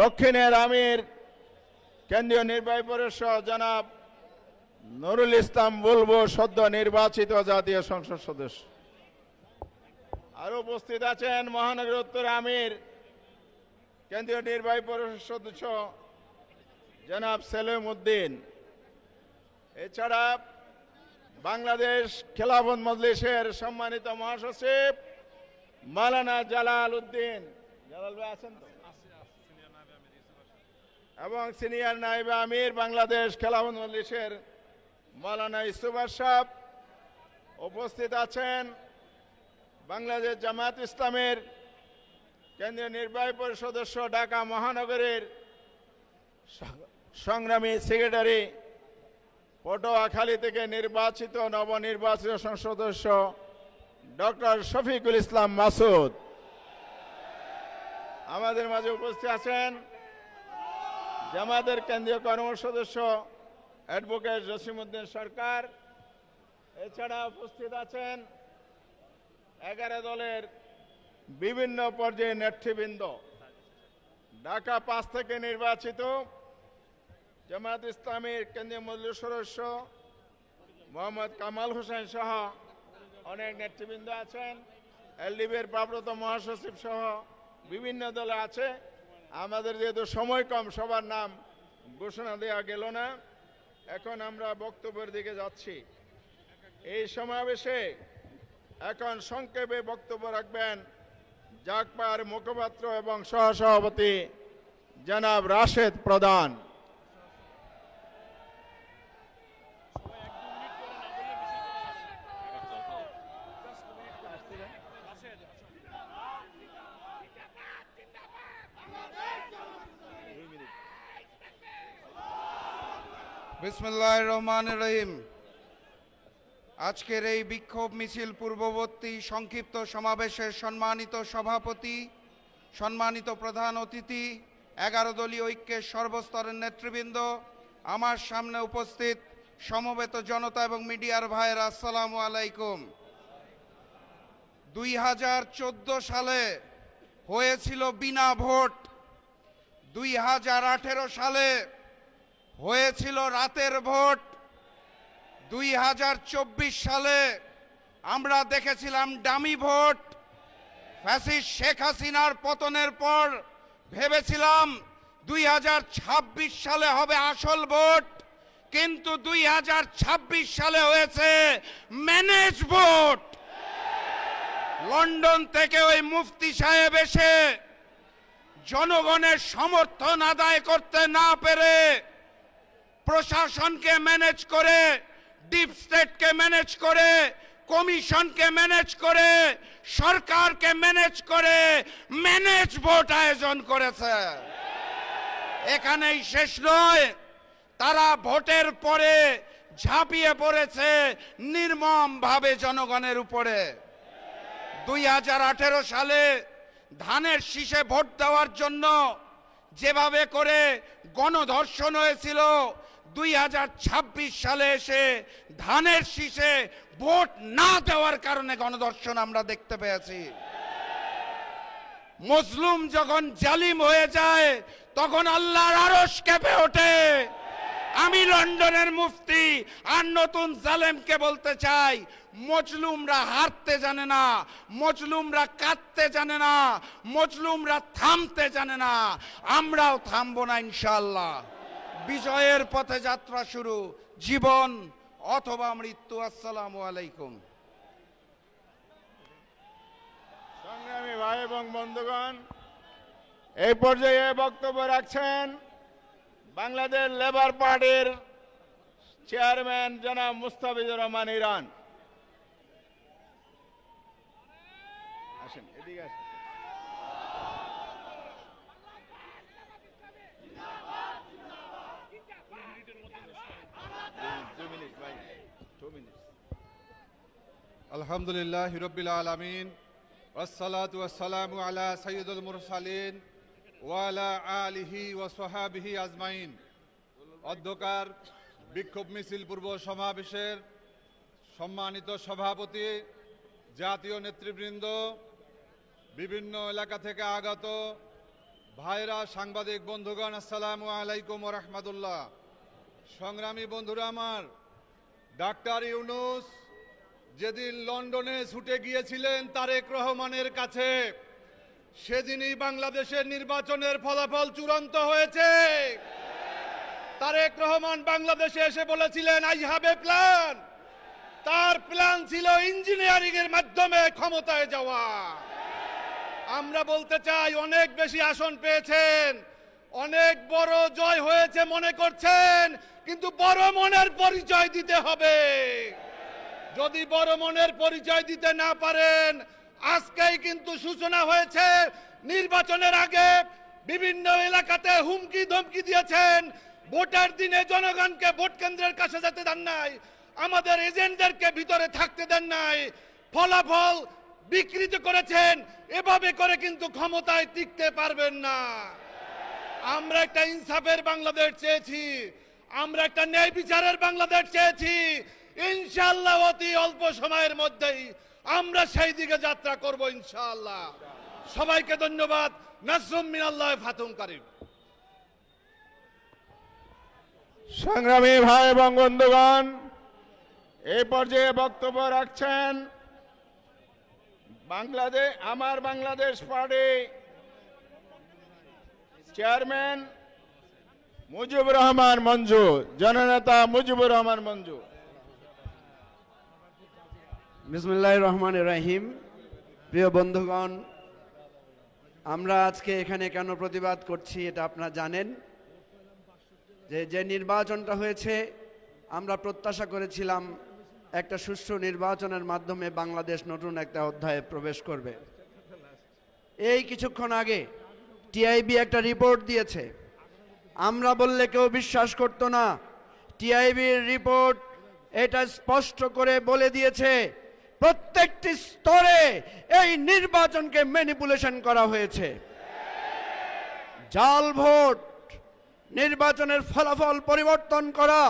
দক্ষিণের আমির কেন্দ্রীয় নির্বাহী পরিষদ জনাব নুরুল ইসলাম বুলবুল সদ্য নির্বাচিত জাতীয় সংসদ সদস্য। আরো উপস্থিত আছেন মহানগর উত্তর আমির কেন্দ্রীয় নির্বাহী পরিষদ সদস্য জনাব সেলিম উদ্দিন। এছাড়া বাংলাদেশ খেলাফত মজলিসের সম্মানিত মহাসচিব মাওলানা জালাল উদ্দিন, জালাল ভাই আছেন তো? এবং সিনিয়র নায়েবে আমির বাংলাদেশ খেলাফত মজলিসের মাওলানা ইউসুফ আশরাফ। উপস্থিত আছেন বাংলাদেশ জামাত ইসলামের কেন্দ্রীয় নির্বাহী পরিষদ সদস্য ঢাকা মহানগরের সংগ্রামী সেক্রেটারি পটুয়াখালী থেকে নির্বাচিত নবনির্বাচিত সংসদ সদস্য ডক্টর শফিকুল ইসলাম মাসুদ। আমাদের মাঝে উপস্থিত আছেন জামাতের কেন্দ্রীয় কর্মসূচি সদস্য অ্যাডভোকেট জসিমউদ্দিন সরকার। এছাড়া উপস্থিত আছেন 11 দলের বিভিন্ন পর্যায়ের নেতৃবৃন্দ। ঢাকা 5 থেকে নির্বাচিত জামায়াত ইসলামীর কেন্দ্রীয় মজলিস সদস্য মোহাম্মদ কামাল হোসেন সহ অনেক নেতৃবৃন্দ আছেন। এলডিপির প্রাপ্ত মহাসচিব সহ বিভিন্ন দলে আছে। আমাদের যেহেতু সময় কম, সবার নাম ঘোষণা দেওয়া গেল না। এখন আমরা বক্তব্যের দিকে যাচ্ছি। এই সমাবেশে এখন সংক্ষেপে বক্তব্য রাখবেন জাকপার মুখপাত্র এবং সহসভাপতি জনাব রাশেদ প্রধান। বিসমিল্লাহির রহমানির রহিম। আজকের এই বিক্ষোভ মিছিল পূর্ববর্তী সংক্ষিপ্ত সমাবেশের সম্মানিত সভাপতি, সম্মানিত প্রধান অতিথি, 11 দলীয় ঐক্যের সর্বস্তরের নেতৃবৃন্দ, আমার সামনে উপস্থিত সমবেত জনতা এবং মিডিয়ার ভাইয়েরা, আসসালামু আলাইকুম। 2014 সালে হয়েছিল বিনা ভোট, 2018 সালে হয়েছিল রাতের ভোট, 2024 সালে আমরা দেখেছিলাম ডামি ভোট। ফ্যাসিস্ট শেখ হাসিনার পতনের পর ভেবেছিলাম 2026 সালে হবে আসল ভোট, কিন্তু 2026 সালে হয়েছে ম্যানেজ ভোট। লন্ডন থেকে ওই মুফতি সাহেব এসে জনগণের সমর্থন আদায় করতে না পেরে প্রশাসনকে ম্যানেজ করে, ডিপ স্টেটকে ম্যানেজ করে, কমিশনকে ম্যানেজ করে, সরকারকে ম্যানেজ করে ম্যানেজ ভোট আয়োজন করেছে। এখানেই শেষ নয়, তারা ভোটের পরে ঝাঁপিয়ে পড়েছে নির্মমভাবে জনগণের উপরে। 2018 সালে ধানের শীষে ভোট দেওয়ার জন্য যেভাবে করে গণধর্ষণ হয়েছিল, 2026 সালে এসে ধানের শীষে ভোট না দেওয়ার কারণে গণধর্ষণ আমরা দেখতে পেয়েছি। মজলুম যখন জালিম হয়ে যায় তখন আল্লাহর আরশ কেঁপে ওঠে। আমি লন্ডনের মুফতি আর নতুন জালেমকে বলতে চাই, মজলুমরা হারতে জানে না, মজলুমরা কাঁদতে জানে না, মজলুমরা থামতে জানে না। আমরাও থামবো না ইনশাআল্লাহ। বিজয়ের পথে যাত্রা শুরু, জীবন অথবা মৃত্যু। আসসালামু আলাইকুম। সংগ্রামী ভাই এবং বন্ধুগণ, এই পর্যায়ে বক্তব্য রাখছেন বাংলাদেশ লেবার পার্টির চেয়ারম্যান জনাব মুস্তাফিজুর রহমান ইরান। আসেন, এদিকে আসেন। আলহামদুলিল্লাহ রব্বিল আলামিন, ওয়াসসালাতু ওয়াসসালামু আলা সাইয়্যিদুল মুরসালিন ওয়া আলা আলিহি ওয়া সাহাবিহি আজমাইন। অধ্যকার বিক্ষোভ মিছিল পূর্ব সমাবেশের সম্মানিত সভাপতি, জাতীয় নেতৃবৃন্দ, বিভিন্ন এলাকা থেকে আগত ভাইরা, সাংবাদিক বন্ধুগণ, আসসালামু আলাইকুম ওয়া রাহমাতুল্লাহ। সংগ্রামী বন্ধুরা আমার, ডাক্তার ইউনূস যেদিন লন্ডনে ছুটে গিয়েছিলেন তারেক রহমানের কাছে, সেদিনই বাংলাদেশের নির্বাচনের ফলাফল চূড়ান্ত হয়েছে। তারেক রহমান বাংলাদেশে এসে বলেছিলেন, আই হ্যাভ এ প্ল্যান। তার প্ল্যান ছিল ইঞ্জিনিয়ারিং এর মাধ্যমে ক্ষমতায় যাওয়া। আমরা বলতে চাই, অনেক বেশি আসন পেয়েছেন, অনেক বড় জয় হয়েছে মনে করছেন, কিন্তু বড় মনের পরিচয় দিতে হবে। যদি বড় মনের পরিচয় দিতে না পারেন, আজকেই কিন্তু সূচনা হয়েছে। নির্বাচনের আগে বিভিন্ন এলাকাতে হুমকি ধমকি দিয়েছেন, ভোটের দিনে জনগণকে ভোট কেন্দ্রের কাছে যেতে দেন নাই, আমাদের এজেন্টদেরকে ভিতরে থাকতে দেন নাই, ফলাফল বিকৃত করেছেন। এভাবে করে কিন্তু ক্ষমতায় টিকতে পারবেন না। আমরা একটা ইনসাফের বাংলাদেশ চেয়েছি, আমরা একটা ন্যায় বিচারের বাংলাদেশ চেয়েছি। ইনশাআল্লাহ অতি অল্প সময়ের মধ্যেই আমরা সেই দিকে যাত্রা করব ইনশাআল্লাহ। সবাইকে ধন্যবাদ। নাসরুম মিনাল্লাহ, ফাতুন কারীম। সংগ্রামী ভাই এবং বন্ধুগণ, এই পর্যায়ে বক্তব্য রাখছেন আমার বাংলাদেশ পার্টি চেয়ারম্যান মুজিবুর রহমান মঞ্জু, জননেতা মুজিবুর রহমান মঞ্জু। বিসমিল্লাহির রহমানির রহিম। প্রিয় বন্ধুগণ, আমরা আজকে এখানে কেন প্রতিবাদ করছি এটা আপনারা জানেন। যে নির্বাচনটা হয়েছে, আমরা প্রত্যাশা করেছিলাম একটা সুষ্ঠু নির্বাচনের মাধ্যমে বাংলাদেশ নতুন একটা অধ্যায়ে প্রবেশ করবে। এই কিছুক্ষণ আগে টিআইবি একটা রিপোর্ট দিয়েছে, আমরা বললে কেউ বিশ্বাস করতো না। টিআইবির রিপোর্ট এটা স্পষ্ট করে বলে দিয়েছে প্রত্যেকটি স্তরে এই নির্বাচনকে ম্যানিপুলেশন করা হয়েছে। জাল ভোট, নির্বাচনের ফলাফল পরিবর্তন করা,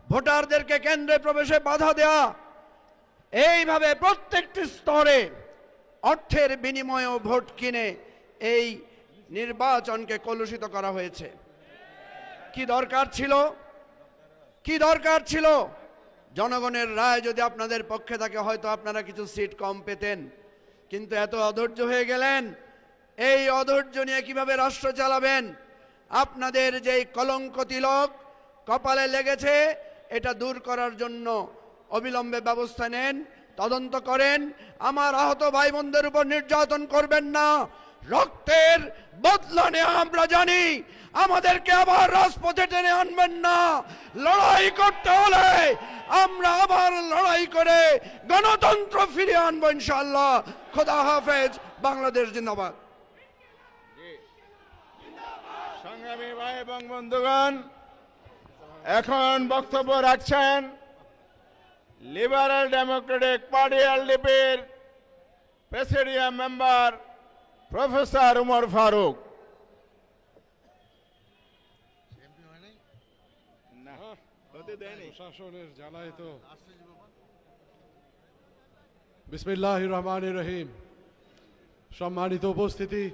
ভোটারদেরকে কেন্দ্রে প্রবেশে বাধা দেয়া, এইভাবে প্রত্যেকটি স্তরে অর্থের বিনিময়েও ভোট কিনে এই নির্বাচনকে কলুষিত করা হয়েছে। কি দরকার ছিল? কি দরকার ছিল? জনগণের রায় যদি আপনাদের পক্ষে থাকে হয়তো আপনারা কিছু সিট কম পেতেন, কিন্তু এত অধৈর্য হয়ে গেলেন। এই অধৈর্য নিয়ে কিভাবে রাষ্ট্র চালাবেন? আপনাদের যেই কলঙ্ক তিলক কপালে লেগেছে এটা দূর করার জন্য অবিলম্বে ব্যবস্থা নেন, তদন্ত করেন। আমার আহত ভাই বোনদের উপর নির্যাতন করবেন না। রক্তের বদলা নিয়ে আমরা জানি, আমাদেরকে আবার রাজপথে টেনে আনবেন না। লড়াই করতে হলে আমরা আবার লড়াই করে গণতন্ত্র ফিরিয়ে আনবো ইনশাআল্লাহ। খোদা হাফেজ। বাংলাদেশ জিন্দাবাদ। সংগ্রামী ভাই এবং বন্ধুগণ, এখন বক্তব্য রাখছেন লিবারেল ডেমোক্রেটিক পার্টি এলডিপির presidium member professor Umar Faruk. প্রশাসনের জ্বালায় তো। বিসমিল্লাহির রহমানির রহিম। সম্মানিত উপস্থিতি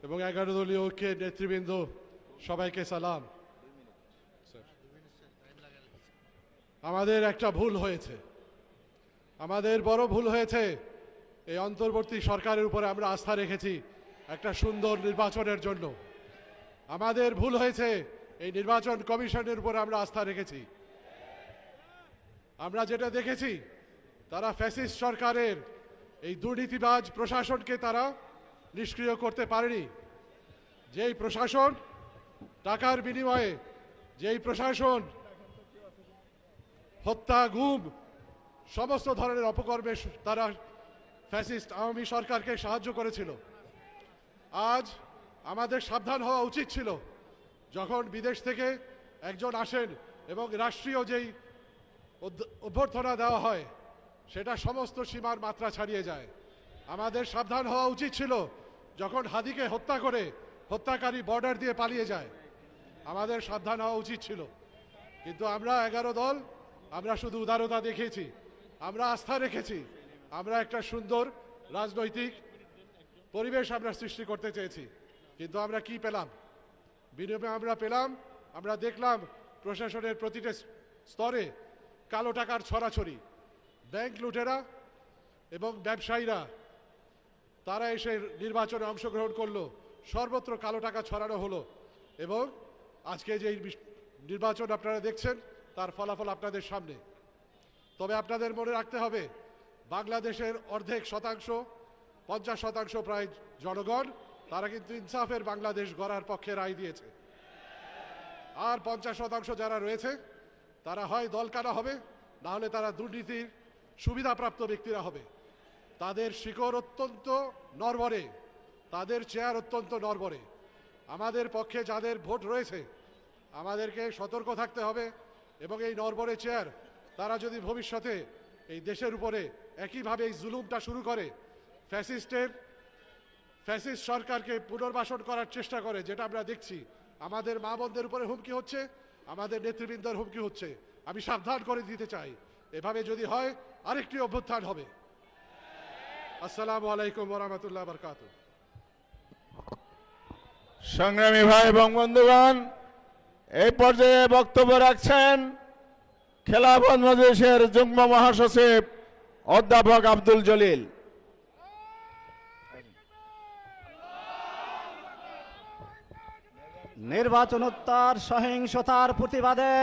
এবং 11 দলীয় ঐক্যের নেতৃবৃন্দ, সবাইকে সালাম। আমাদের একটা ভুল হয়েছে, আমাদের বড় ভুল হয়েছে। এই অন্তর্বর্তী সরকারের উপরে আমরা আস্থা রেখেছি একটা সুন্দর নির্বাচনের জন্য। আমাদের ভুল হয়েছে এই নির্বাচন কমিশনের উপরে আমরা আস্থা রেখেছি। আমরা যেটা দেখেছি, তারা ফ্যাসিস্ট সরকারের এই দুর্নীতিবাজ প্রশাসনকে তারা নিষ্ক্রিয় করতে পারেনি। যেই প্রশাসন টাকার বিনিময়ে, যেই প্রশাসন হত্যা, গুম, সমস্ত ধরনের অপকর্মে তারা ফ্যাসিস্ট আওয়ামী সরকারকে সাহায্য করেছিল। আজ আমাদের সাবধান হওয়া উচিত ছিল। যখন বিদেশ থেকে একজন আসেন এবং রাষ্ট্রীয় যেই অভ্যর্থনা দেওয়া হয় সেটা সমস্ত সীমার মাত্রা ছাড়িয়ে যায়। আমাদের সাবধান হওয়া উচিত ছিল যখন হাদিকে হত্যা করে হত্যাকারী বর্ডার দিয়ে পালিয়ে যায়। আমাদের সাবধান হওয়া উচিত ছিল। কিন্তু আমরা 11 দল, আমরা শুধু উদারতা দেখিয়েছি, আমরা আস্থা রেখেছি, আমরা একটা সুন্দর রাজনৈতিক পরিবেশ আমরা সৃষ্টি করতে চেয়েছি। কিন্তু আমরা কি পেলাম? বিনিময়ে আমরা পেলাম, আমরা দেখলাম প্রশাসনের প্রতিটা স্তরে কালো টাকার ছড়াছড়ি। ব্যাংক লুটেরা এবং ব্যবসায়ীরা তারা এসে নির্বাচনে অংশগ্রহণ করলো, সর্বত্র কালো টাকা ছড়ানো হলো। এবং আজকে যে নির্বাচন আপনারা দেখছেন তার ফলাফল আপনাদের সামনে। তবে আপনাদের মনে রাখতে হবে, বাংলাদেশের অর্ধেক শতাংশ, 50% প্রায় জনগণ, তারা কিন্তু ইনসাফের বাংলাদেশ গড়ার পক্ষে রায় দিয়েছে। আর 50% যারা রয়েছে তারা হয় দলকানা হবে, না হলে তারা দুর্নীতির সুবিধাপ্রাপ্ত ব্যক্তিরা হবে। তাদের শিকড় অত্যন্ত নড়বড়ে, তাদের চেয়ার অত্যন্ত নড়বড়ে। আমাদের পক্ষে যাদের ভোট রয়েছে আমাদেরকে সতর্ক থাকতে হবে। এবং এই নড়বড়ে চেয়ার তারা যদি ভবিষ্যতে এই দেশের উপরে একইভাবে এই জুলুমটা শুরু করে, ফ্যাসিস্ট সরকারকে পুনর্বাসন করার চেষ্টা করে, যেটা আমরা দেখছি, আমাদের মা বোনদের উপরে হুমকি হচ্ছে, আমাদের নেতৃবৃন্দের হুমকি হচ্ছে। আমি সাবধান করে দিতে চাই, এভাবে যদি হয় আরেকটি অভ্যুত্থান হবে। আসসালামু আলাইকুম ওয়া রাহমাতুল্লাহি ওয়া বারাকাতুহু। সংগ্রামী ভাই এবং বন্ধুগণ, এই পর্যায়ে বক্তব্য রাখছেন খেলাফত মজলিসের যুগ্ম মহাসচিব অধ্যাপক আব্দুল জলিল। নির্বাচনোত্তর সহিংসতার প্রতিবাদে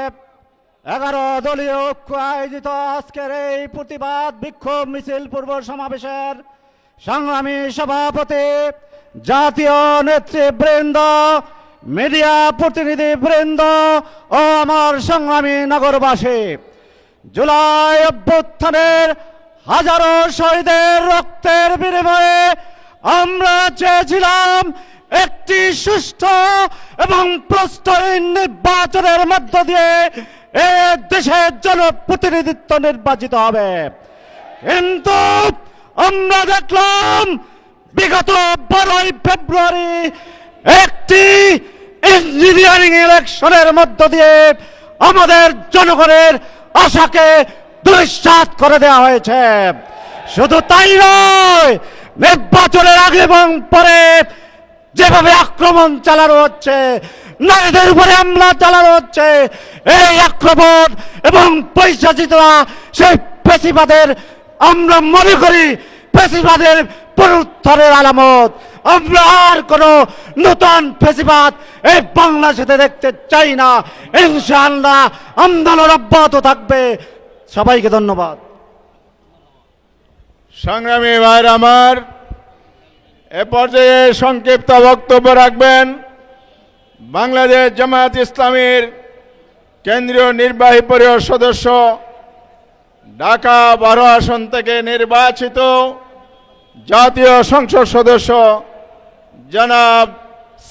11 দলীয় ঐক্য আয়োজিত আজকের এই প্রতিবাদ বিক্ষোভ মিছিল পূর্ব সমাবেশের সংগ্রামী সভাপতি, জাতীয় নেতৃবৃন্দ, মিডিয়া প্রতিনিধিবৃন্দ ও আমার সংগ্রামী নগরবাসী, জুলাই অভ্যুত্থানের হাজারো শহীদের রক্তের বিনিময়ে আমরা চেয়েছিলাম একটি সুষ্ঠু এবং প্রশ্নহীন নির্বাচনের মধ্য দিয়ে এ দেশের জনপ্রতিনিধিত্ব নির্বাচিত হবে। কিন্তু আমরা দেখলাম বিগত 12ই ফেব্রুয়ারি একটি ইঞ্জিনিয়ারিং ইলেকশনের মধ্য দিয়ে আমাদের জনগণের আশাকে দুঃসাৎ করে দেওয়া হয়েছে। শুধু তাই নয়, নির্বাচনের আগে এবং পরে যেভাবে আক্রমণ চালানো হচ্ছে, নারীদের উপরে হামলা চালানো হচ্ছে, এই আক্রমণ এবং পৈশাচিতরা সেই পেশিবাদের, আমরা মনে করি পেশিবাদের পুনরুত্থানের আলামত। আমরা আর কোন নতুন পেশিবাদ এই বাংলাদেশে দেখতে চাই না। ইনশাআল্লাহ আন্দোলন অব্যাহত থাকবে। সবাইকে ধন্যবাদ। সংগ্রামী ভাইরা আমার, এ পর্যায়ে সংক্ষিপ্ত বক্তব্য রাখবেন বাংলাদেশ জামায়াত ইসলামীর কেন্দ্রীয় নির্বাহী পরিষদ সদস্য, ঢাকা 12 আসন থেকে নির্বাচিত জাতীয় সংসদ সদস্য জনাব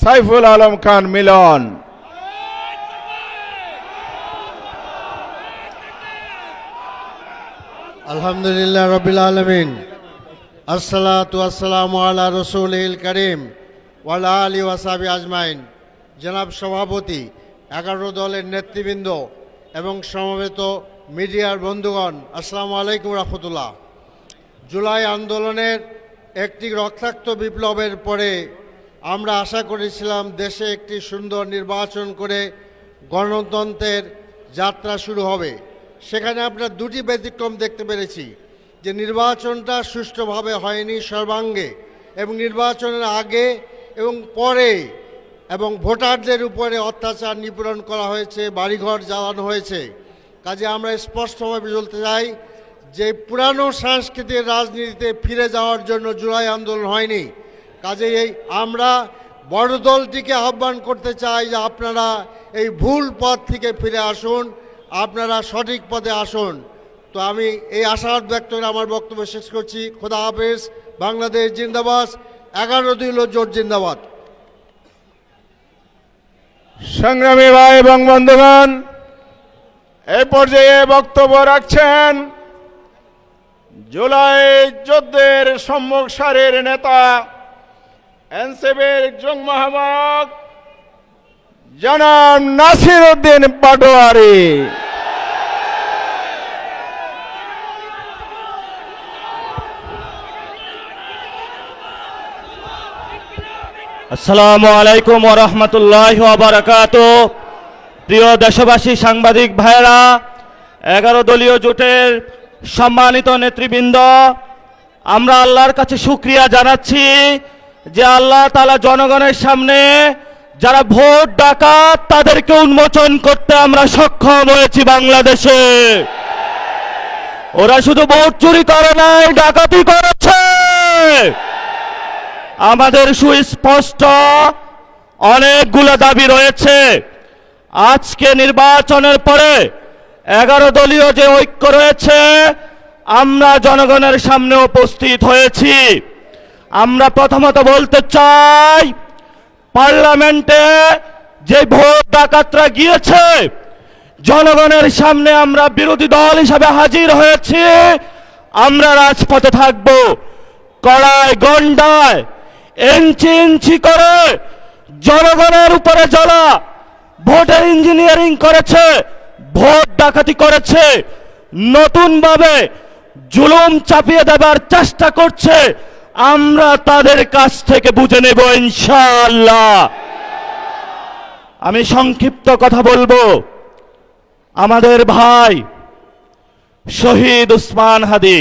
সাইফুল আলম খান মিলন। আলহামদুলিল্লাহ রবিল আলমিন, আসসালাতু আসসালামু আলা রসুলিল করিম ওয়ালা আলি ওয়াসাবি আজমাইন। জনাব সভাপতি, 11 দলের নেতৃবৃন্দ এবং সমবেত মিডিয়ার বন্ধুগণ, আসসালামু আলাইকুম রহমতুল্লাহ। জুলাই আন্দোলনের একটি রক্তাক্ত বিপ্লবের পরে আমরা আশা করেছিলাম দেশে একটি সুন্দর নির্বাচন করে গণতন্ত্রের যাত্রা শুরু হবে। সেখানে আমরা দুটি ব্যতিক্রম দেখতে পেরেছি, যে নির্বাচনটা সুষ্ঠুভাবে হয়নি সর্বাঙ্গে, এবং নির্বাচনের আগে এবং পরে এবং ভোটারদের উপরে অত্যাচার নিপীড়ন করা হয়েছে, বাড়িঘর জ্বালানো হয়েছে। কাজে আমরা স্পষ্টভাবে বলতে চাই যে পুরানো সাংস্কৃতিক রাজনীতিতে ফিরে যাওয়ার জন্য জুলাই আন্দোলন হয়নি। কাজে আমরা বড় দলটিকে আহ্বান করতে চাই যে আপনারা এই ভুল পথ থেকে ফিরে আসুন, আপনারা সঠিক পথে আসুন। তো আমি এই আশাবাদ ব্যক্ত করে আমার বক্তব্য শেষ করছি। খোদা হাফেজ। বাংলাদেশ জিন্দাবাদ। 11 দলীয় জোট জিন্দাবাদ। সংগ্রামী ভাই এবং বন্ধুগণ, এই পর্যায়ে বক্তব্য রাখছেন জুলাই যুদ্ধের সম্মুখ সারির নেতা, এনসিপির যুগ্ম আহ্বায়ক জনাব নাসির উদ্দিন পাটোয়ারি। আসসালামু আলাইকুম ওয়া রাহমাতুল্লাহি ওয়া বারাকাতুহু। প্রিয় দেশবাসী, সাংবাদিক ভাইরা, 11 দলীয় জোটের সম্মানিত নেতৃবৃন্দ, আমরা আল্লাহর কাছে শুকরিয়া জানাচ্ছি যে আল্লাহ তাআলা জনগণের সামনে যারা ভোট ডাকাত তাদেরকে উন্মোচন করতে আমরা সক্ষম হয়েছি। বাংলাদেশে ওরা শুধু ভোট চুরি করে নাই, ডাকাতি করেছে। আমাদের সুস্পষ্ট অনেকগুলো দাবি রয়েছে। আজকে নির্বাচনের পরে 11 দলীয় যে ঐক্য রয়েছে, আমরা জনগণের সামনে উপস্থিত হয়েছি। আমরা প্রথমত বলতে চাই, পার্লামেন্টে যে ভোট ডাকাতরা গিয়েছে, জনগণের সামনে আমরা বিরোধী দল হিসাবে হাজির হয়েছি। আমরা রাজপথে থাকব। কড়ায় গন্ডায় ইঞ্চি ইঞ্চি করে জনগণের উপরে যারা ভোটের ইঞ্জিনিয়ারিং করেছে, ভোট ডাকাতি করেছে, নতুনভাবে জুলুম চাপিয়ে দেবার চেষ্টা করছে, আমরা তাদের কাছ থেকে বুঝে নেব ইনশাআল্লাহ। আমি সংক্ষিপ্ত কথা বলবো। আমাদের ভাই শহীদ উসমান হাদি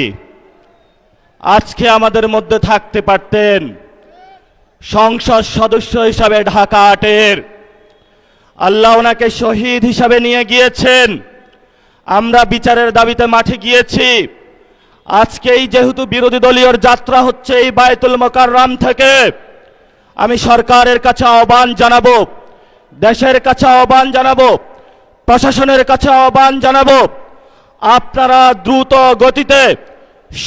আজকে আমাদের মধ্যে থাকতে পারতেন। সংসদ সদস্য হিসাবে ঢাকা 8-এর আল্লাহ ওনাকে শহীদ হিসাবে নিয়ে গিয়েছেন। আমরা বিচারের দাবিতে মাঠে গিয়েছি। আজকেই যেহেতু বিরোধী দলীয় যাত্রা হচ্ছে এই বায়তুল মোকাররম থেকে, আমি সরকারের কাছে আহ্বান জানাবো, দেশের কাছে আহ্বান জানাবো, প্রশাসনের কাছে আহ্বান জানাবো, আপনারা দ্রুত গতিতে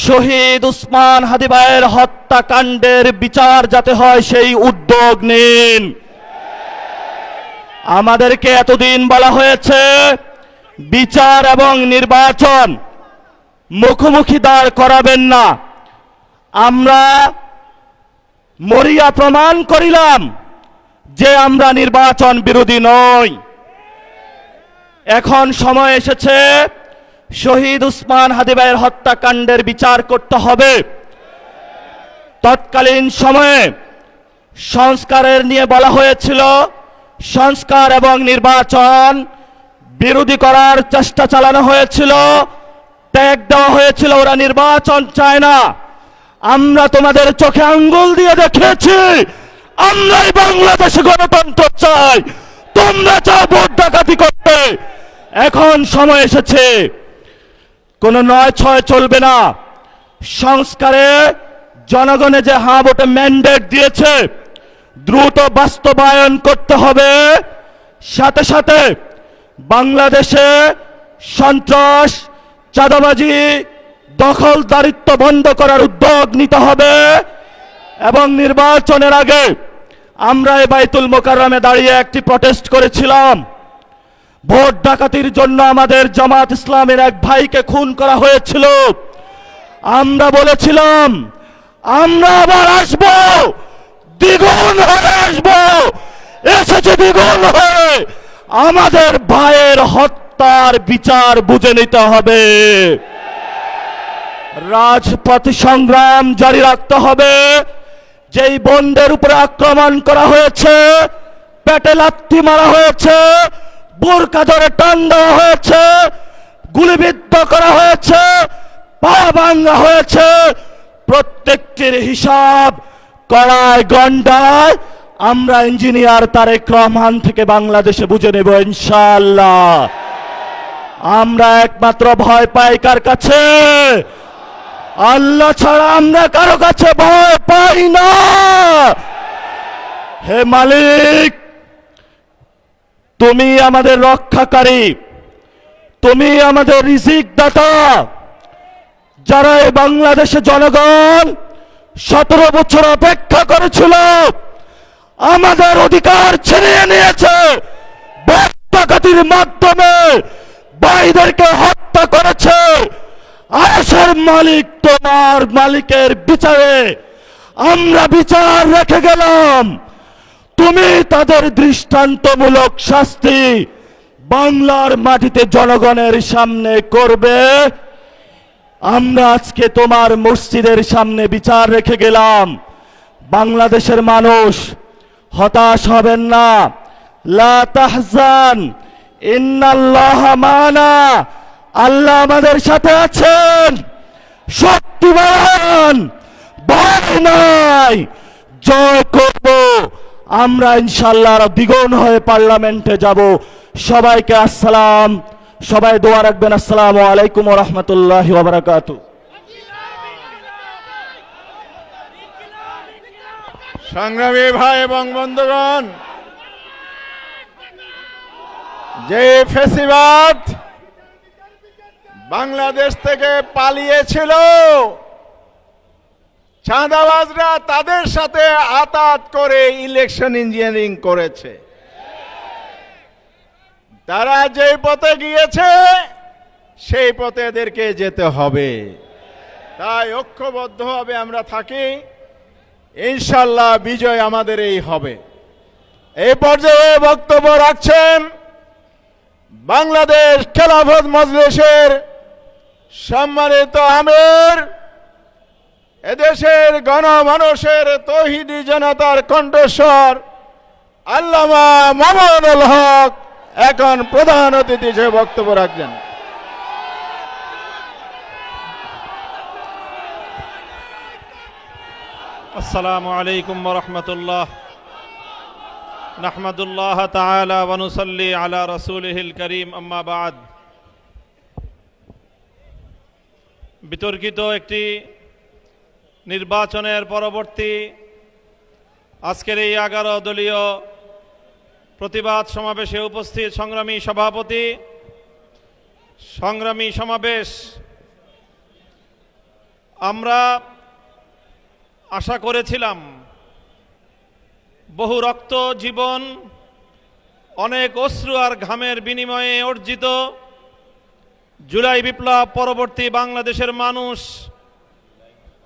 শহীদ উসমান হাদি ভাইয়ের হত্যাকাণ্ডের বিচার যাতে হয় সেই উদ্যোগ নিন। আমাদেরকে এতদিন বলা হয়েছে বিচার এবং নির্বাচন মুখোমুখি দাঁড় করাবেন না। আমরা মরিয়া প্রমাণ করিলাম যে আমরা নির্বাচন বিরোধী নই। এখন সময় এসেছে শহীদ উসমান হাদি ভাইয়ের হত্যাকাণ্ডের বিচার করতে হবে। তৎকালীন সময়ে সংস্কারের নিয়ে বলা হয়েছিল, সংস্কার এবং নির্বাচন বিরোধী করার চেষ্টা চালানো হয়েছিল, ট্যাগ দেওয়া হয়েছিল ওরা নির্বাচন চায় না। আমরা তোমাদের চোখে আঙ্গুল দিয়ে দেখিয়েছি আমরাই বাংলাদেশে গণতন্ত্র চাই, তোমরা চাও ভোট ডাকাতি করতে। এখন সময় এসেছে, কোনো ৯/৬ চলবে না। সংস্কারে জনগণে যে হ্যাঁ ভোটে ম্যান্ডেট দিয়েছে দ্রুত বাস্তবায়ন করতে হবে। সাথে সাথে বাংলাদেশে সন্ত্রাস, চাঁদাবাজি, দখলদারিত্ব বন্ধ করার উদ্যোগ নিতে হবে। এবং নির্বাচনের আগে আমরা এই বাইতুল মোকাররমে দাঁড়িয়ে একটি প্রটেস্ট করেছিলাম। ভোট ডাকাতির জন্য আমাদের জামাত ইসলামের এক ভাইকে খুন করা হয়েছিল। আমরা বলেছিলাম আমরা আবার আসব, দ্বিগুণ হয়ে আসব। এসেছে দ্বিগুণ হয়ে, আমাদের ভাইয়ের হত্যার বিচার বুঝে নিতে হবে। রাজপথ সংগ্রাম জারি রাখতে হবে। যেই বন্দের উপরে আক্রমণ করা হয়েছে, পেটে লাথি মারা হয়েছে, বোরকা ধরে টান দেওয়া হয়েছে, গুলিবিদ্ধ করা হয়েছে, পা ভাঙা হয়েছে, প্রত্যেকটির হিসাব কড়ায় গন্ডায় আমরা ইঞ্জিনিয়ার তারেক রহমান থেকে বাংলাদেশে বুঝে নেব ইনশাআল্লাহ। আমরা একমাত্র ভয় পাই কার কাছে? আল্লাহ ছাড়া আমরা কারো কাছে ভয় পাই না। হে মালিক, তুমি আমাদের রক্ষাকারী, তুমি আমাদের রিজিক দাতা। যারা এই বাংলাদেশে জনগণ 17 বছর অপেক্ষা করেছিল, আমাদের অধিকার ছিনিয়ে নিয়েছে, ভোট ডাকাতির মাধ্যমে ভাইদেরকে হত্যা করেছে। আরশের মালিক তোমার মালিকের বিচারে আমরা বিচার রেখে গেলাম। তুমি তাদের দৃষ্টান্তমূলক শাস্তি বাংলার মাটিতে জনগণের সামনে করবে। আমরা আজকে তোমার মসজিদের সামনে বিচার রেখে গেলাম। বাংলাদেশের মানুষ হতাশ হবেন না। লা তাহজান ইন্নাল্লাহা মানা, আল্লাহ আমাদের সাথে আছেন, শক্তিমান, ভয় নাই, জয় করব আমরা ইনশাআল্লাহ। দ্বিগুণ হয়ে পার্লামেন্টে যাব। সবাইকে আসসালাম, সবাই দোয়া রাখবেন। আসসালামু আলাইকুম ওয়া রাহমাতুল্লাহি ওয়া বারাকাতুহু। সংগ্রামী ভাই এবং বন্ধুগণ, যে ফ্যাসিবাদ বাংলাদেশ থেকে পালিয়েছিল, চাঁদাবাজরা তাদের সাথে আতাত করে ইলেকশন ইঞ্জিনিয়ারিং করেছে। তারা যেই পথে গিয়েছে সেই পথে এদেরকে যেতে হবে। তাই ঐক্যবদ্ধভাবে আমরা থাকি, ইনশাল্লাহ বিজয় আমাদের এই হবে। এই পর্যায়ে বক্তব্য রাখছেন বাংলাদেশ খেলাফত মজলিসের সম্মানিত আমির, এদেশের গণমানুষের তৌহিদি জনতার কণ্ঠস্বর আল্লামা মামুনুল হক এখন প্রধান অতিথি হিসেবে বক্তব্য রাখছেন। আসসালামু আলাইকুম ওয়া রাহমাতুল্লাহ। নাহমাদুল্লাহ তাআলা ওয়া নুসাল্লি আলা রাসূলিহিল কারীম, আম্মা বাদ। বিতর্কিত একটি নির্বাচনের পরবর্তী আজকের এই 11 দলীয় প্রতিবাদ সমাবেশে উপস্থিত সংগ্রামী সভাপতি, সংগ্রামী সমাবেশ, আমরা আশা করেছিলাম বহু রক্ত, জীবন, অনেক অশ্রু আর ঘামের বিনিময়ে অর্জিত জুলাই বিপ্লব পরবর্তী বাংলাদেশের মানুষ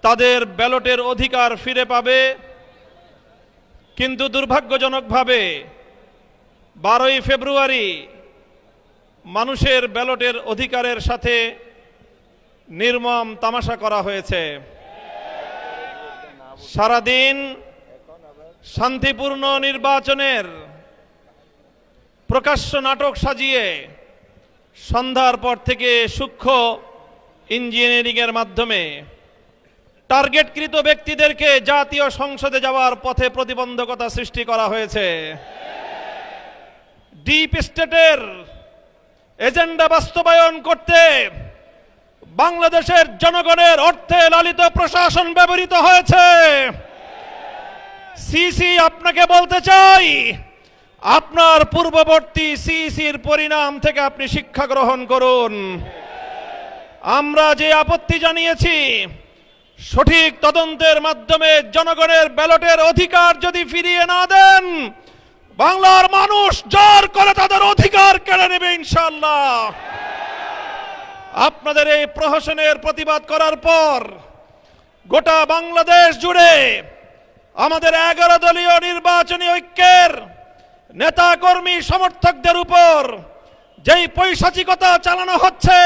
তাদের ব্যালটের অধিকার ফিরে পাবে, কিন্তু দুর্ভাগ্যজনকভাবে 12ই ফেব্রুয়ারি মানুষের ব্যালটের অধিকারের সাথে নির্মম তামাশা করা হয়েছে। সারাদিন শান্তিপূর্ণ নির্বাচনের প্রকাশ্য নাটক সাজিয়ে সন্ধ্যার পর থেকে সূক্ষ্ম ইঞ্জিনিয়ারিংয়ের মাধ্যমে টার্গেটকৃত ব্যক্তিদেরকে জাতীয় সংসদে যাওয়ার পথে প্রতিবন্ধকতা সৃষ্টি করা হয়েছে। ডিপ স্টেটের এজেন্ডা বাস্তবায়ন করতে বাংলাদেশের জনগণের অর্থে লালিত প্রশাসন ব্যবহৃত হয়েছে। সিসি, আপনাকে বলতে চাই, আপনার পূর্ববর্তী সিসির পরিণাম থেকে আপনি শিক্ষা গ্রহণ করুন। আমরা যে আপত্তি জানিয়েছি, সঠিক তদন্তের মাধ্যমে জনগণের ব্যালটের অধিকার যদি ফিরিয়ে না দেন, বাংলার মানুষ জোর করে তাদের অধিকার কেড়ে নেবে ইনশাআল্লাহ। আপনাদের এই প্রহসনের প্রতিবাদ করার পর গোটা বাংলাদেশ জুড়ে আমাদের 11 দলীয় নির্বাচনী ঐক্যের নেতা কর্মী সমর্থকদের উপর যেই পৈশাচিকতা চালানো হচ্ছে,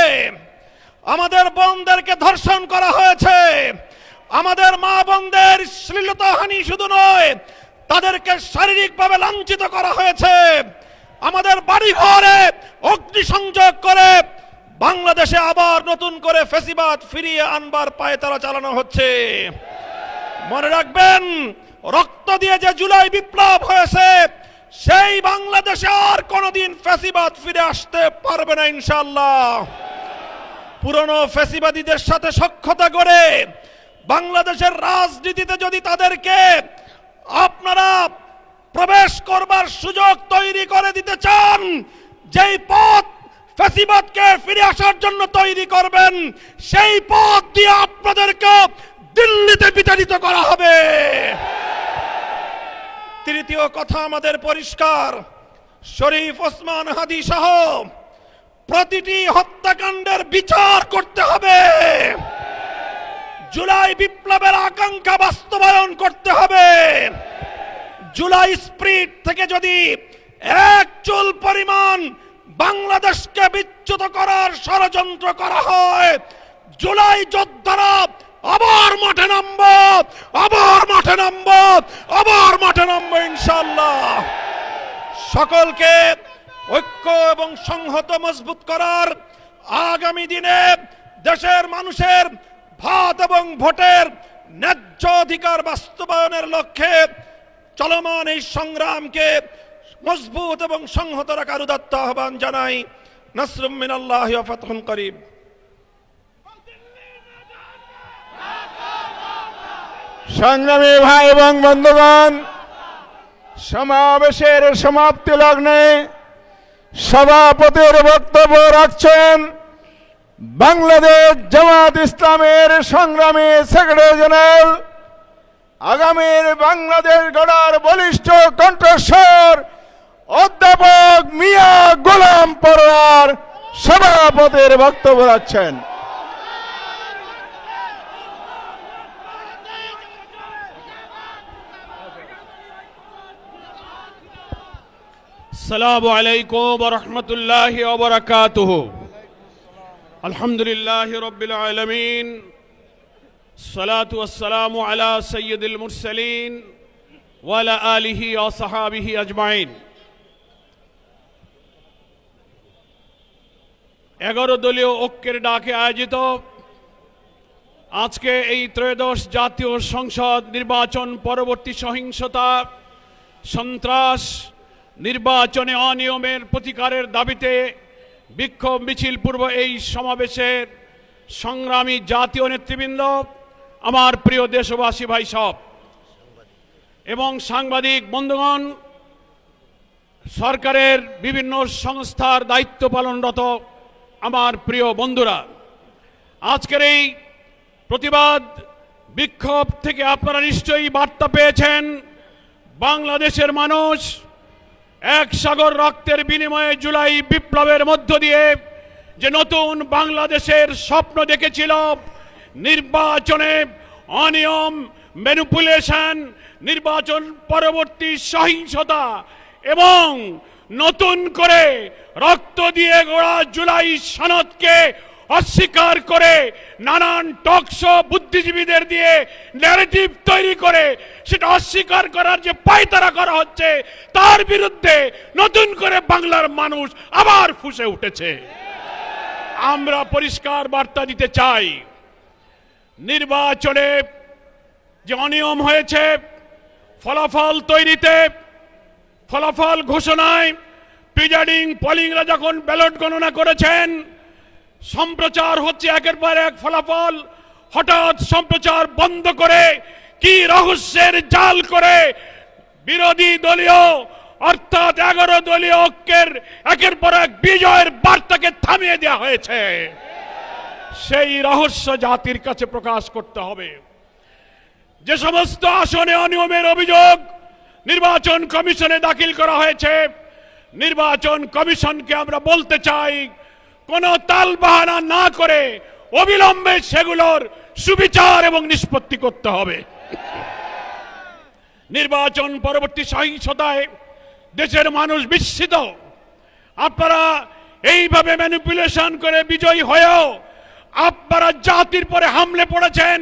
আমাদের বোনদেরকে ধর্ষণ করা হয়েছে, আমাদের মা বোনদের শ্লীলতাহানি শুধু নয়, তাদেরকে শারীরিকভাবে লাঞ্ছিত করা হয়েছে, আমাদের বাড়ি ঘরে অগ্নিসংযোগ করে বাংলাদেশে আবার নতুন করে ফ্যাসিবাদ ফিরিয়ে আনবার পায়ে তারা চালানো হচ্ছে। মনে রাখবেন, রক্ত দিয়ে যে জুলাই বিপ্লব হয়েছে, সেই বাংলাদেশে আর কোনোদিন ফ্যাসিবাদ ফিরে আসতে পারবে না ইনশাআল্লাহ। পুরনো ফ্যাসিবাদীদের সাথে সখ্যতা করে বাংলাদেশের রাজনীতিতে যদি তাদেরকে আপনারা প্রবেশ করবার সুযোগ তৈরি করে দিতে চান, যেই পথ ফ্যাসিবাদকে ফিরে আসার জন্য তৈরি করবেন, সেই পথ দিয়ে আপনাদেরকে দিল্লিতে বিতাড়িত করা হবে। তৃতীয় কথা আমাদের পরিষ্কার, শরীফ ওসমান হাদি সহ প্রতিটি হত্যাকাণ্ডের বিচার করতে হবে। জুলাই বিপ্লবের আকাঙ্ক্ষা বাস্তবায়ন করতে হবে। জুলাই স্পিরিট থেকে যদি এক চুল পরিমাণ বাংলাদেশকে বিচ্যুত করার ষড়যন্ত্র করা হয়, জুলাই যোদ্ধারা আবার মাঠে নামবো, আবার মাঠে নামবো, আবার মাঠে নামবো ইনশাআল্লাহ। সকলকে ঐক্য এবং সংহত মজবুত করার, আগামী দিনে দেশের মানুষের ভাত এবং ভোটের ন্যায্য অধিকার বাস্তবায়নের লক্ষ্যে চলমান এই সংগ্রামকে মজবুত এবং সংহত রাখার উদাত্ত আহ্বান জানাই। নাসরুম মিনাল্লাহি ওয়া ফাতহুন করিব। সংগ্রামী ভাই এবং বন্ধুগণ, সমাবেশের সমাপ্তি লগ্নে সভাপতির বক্তব্য রাখছেন বাংলাদেশ জামাত ইসলামের সংগ্রামী সেক্রেটারি জেনারেল, আগামীর বাংলাদেশ গড়ার বলিষ্ঠ কণ্ঠস্বর অধ্যাপক মিয়া গোলাম পরোয়ার সভাপতির বক্তব্য রাখছেন। আসসালামু আলাইকুম ওয়া রাহমাতুল্লাহি ওয়া বারাকাতুহু। আলহামদুলিল্লাহি রাব্বিল আলামিন, সালাতু ওয়াসসালামু আলা সাইয়্যিদিল মুরসালিন ওয়া আলা আলিহি ওয়া সাহাবিহি আজমাইন। 11 দলীয় ঐক্যের ডাকে আয়োজিত আজকে এই ত্রয়োদশ জাতীয় সংসদ নির্বাচন পরবর্তী সহিংসতা, সন্ত্রাস, নির্বাচনে অনিয়মের প্রতিকারের দাবিতে বিক্ষোভ মিছিল পূর্ব এই সমাবেশের সংগ্রামী জাতীয় নেতৃবৃন্দ, আমার প্রিয় দেশবাসী ভাই সব এবং সাংবাদিক বন্ধুগণ, সরকারের বিভিন্ন সংস্থার দায়িত্ব পালনরত আমার প্রিয় বন্ধুরা, আজকের এই প্রতিবাদ বিক্ষোভ থেকে আপনারা নিশ্চয়ই বার্তা পেয়েছেন। বাংলাদেশের মানুষ এক সাগর রক্তের বিনিময়ে জুলাই বিপ্লবের মধ্য দিয়ে যে নতুন বাংলাদেশের স্বপ্ন দেখেছিল, নির্বাচনে অনিয়ম, ম্যানিপুলেশন, নির্বাচন পরবর্তী সহিংসতা এবং নতুন করে রক্ত দিয়ে গড়া জুলাই সনদকে অস্বীকার করে নানান টকশো বুদ্ধিজীবীদের দিয়ে ন্যারেটিভ তৈরি করে সেটা অস্বীকার করার যে পায়তারা করা হচ্ছে, তার বিরুদ্ধে নতুন করে বাংলার মানুষ আবার ফুঁসে উঠেছে। আমরা পরিষ্কার বার্তা দিতে চাই, নির্বাচনে যে অনিয়ম হয়েছে, ফলাফল তৈরিতে, ফলাফল ঘোষণায়, প্রিজাইডিং পোলিংরা যখন ব্যালট গণনা করেছেন, সম্প্রচার হচ্ছে একের পর এক ফলাফল, হঠাৎ সম্প্রচার বন্ধ করে কি রহস্যের জাল করে বিরোধী দলীয় অর্থাৎ 11 দলীয় ঐক্যের একের পর এক বিজয়ের বার্তাকে থামিয়ে দেওয়া হয়েছে। সেই রহস্য জাতির কাছে প্রকাশ করতে হবে। যে সমস্ত আসনে অনিয়মের অভিযোগ নির্বাচন কমিশনে দাখিল করা হয়েছে, নির্বাচন কমিশনকে আমরা বলতে চাই, কোনো তালবাহানা না করে অবিলম্বে সেগুলোর সুবিচার এবং নিষ্পত্তি করতে হবে। নির্বাচন পরবর্তী সহিংসতায় দেশের মানুষ বিস্মিত। আপনারা এইভাবে ম্যানিপুলেশন করে বিজয়ী হয়েও আপনারা জাতির পরে হামলে পড়েছেন,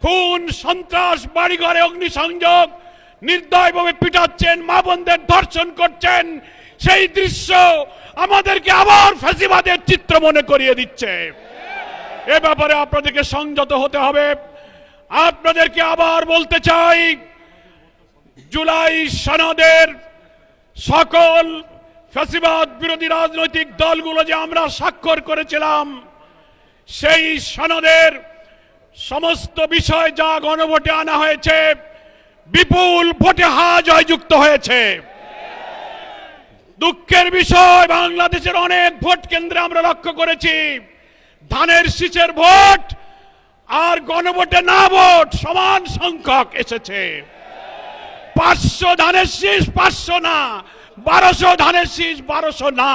খুন, সন্ত্রাস, বাড়িঘরে অগ্নিসংযোগ, নির্দয়ভাবে পিটাচ্ছেন, মা বোনদের ধর্ষণ করছেন। সেই দৃশ্য আমাদেরকে আবার ফ্যাসিবাদের চিত্র মনে করিয়ে দিচ্ছে। এ ব্যাপারে আপনাদেরকে সংযত হতে হবে। আপনাদেরকে আবার বলতে চাই, জুলাই সনদের সকল ফ্যাসিবাদ বিরোধী রাজনৈতিক দলগুলো যে আমরা স্বাক্ষর করেছিলাম, সেই সনদের সমস্ত বিষয় যা গণভোটে আনা হয়েছে, বিপুল ভোটে হা জয়যুক্ত হয়েছে। দুঃখের বিষয়, বাংলাদেশের অনেক ভোট কেন্দ্রে আমরা লক্ষ্য করেছি ধানের শীষের ভোট আর গণভোটে না ভোট সমান সংখ্যক এসেছে। 500 ধানের শীষ 500 না, 1200 ধানের শীষ 1200 না।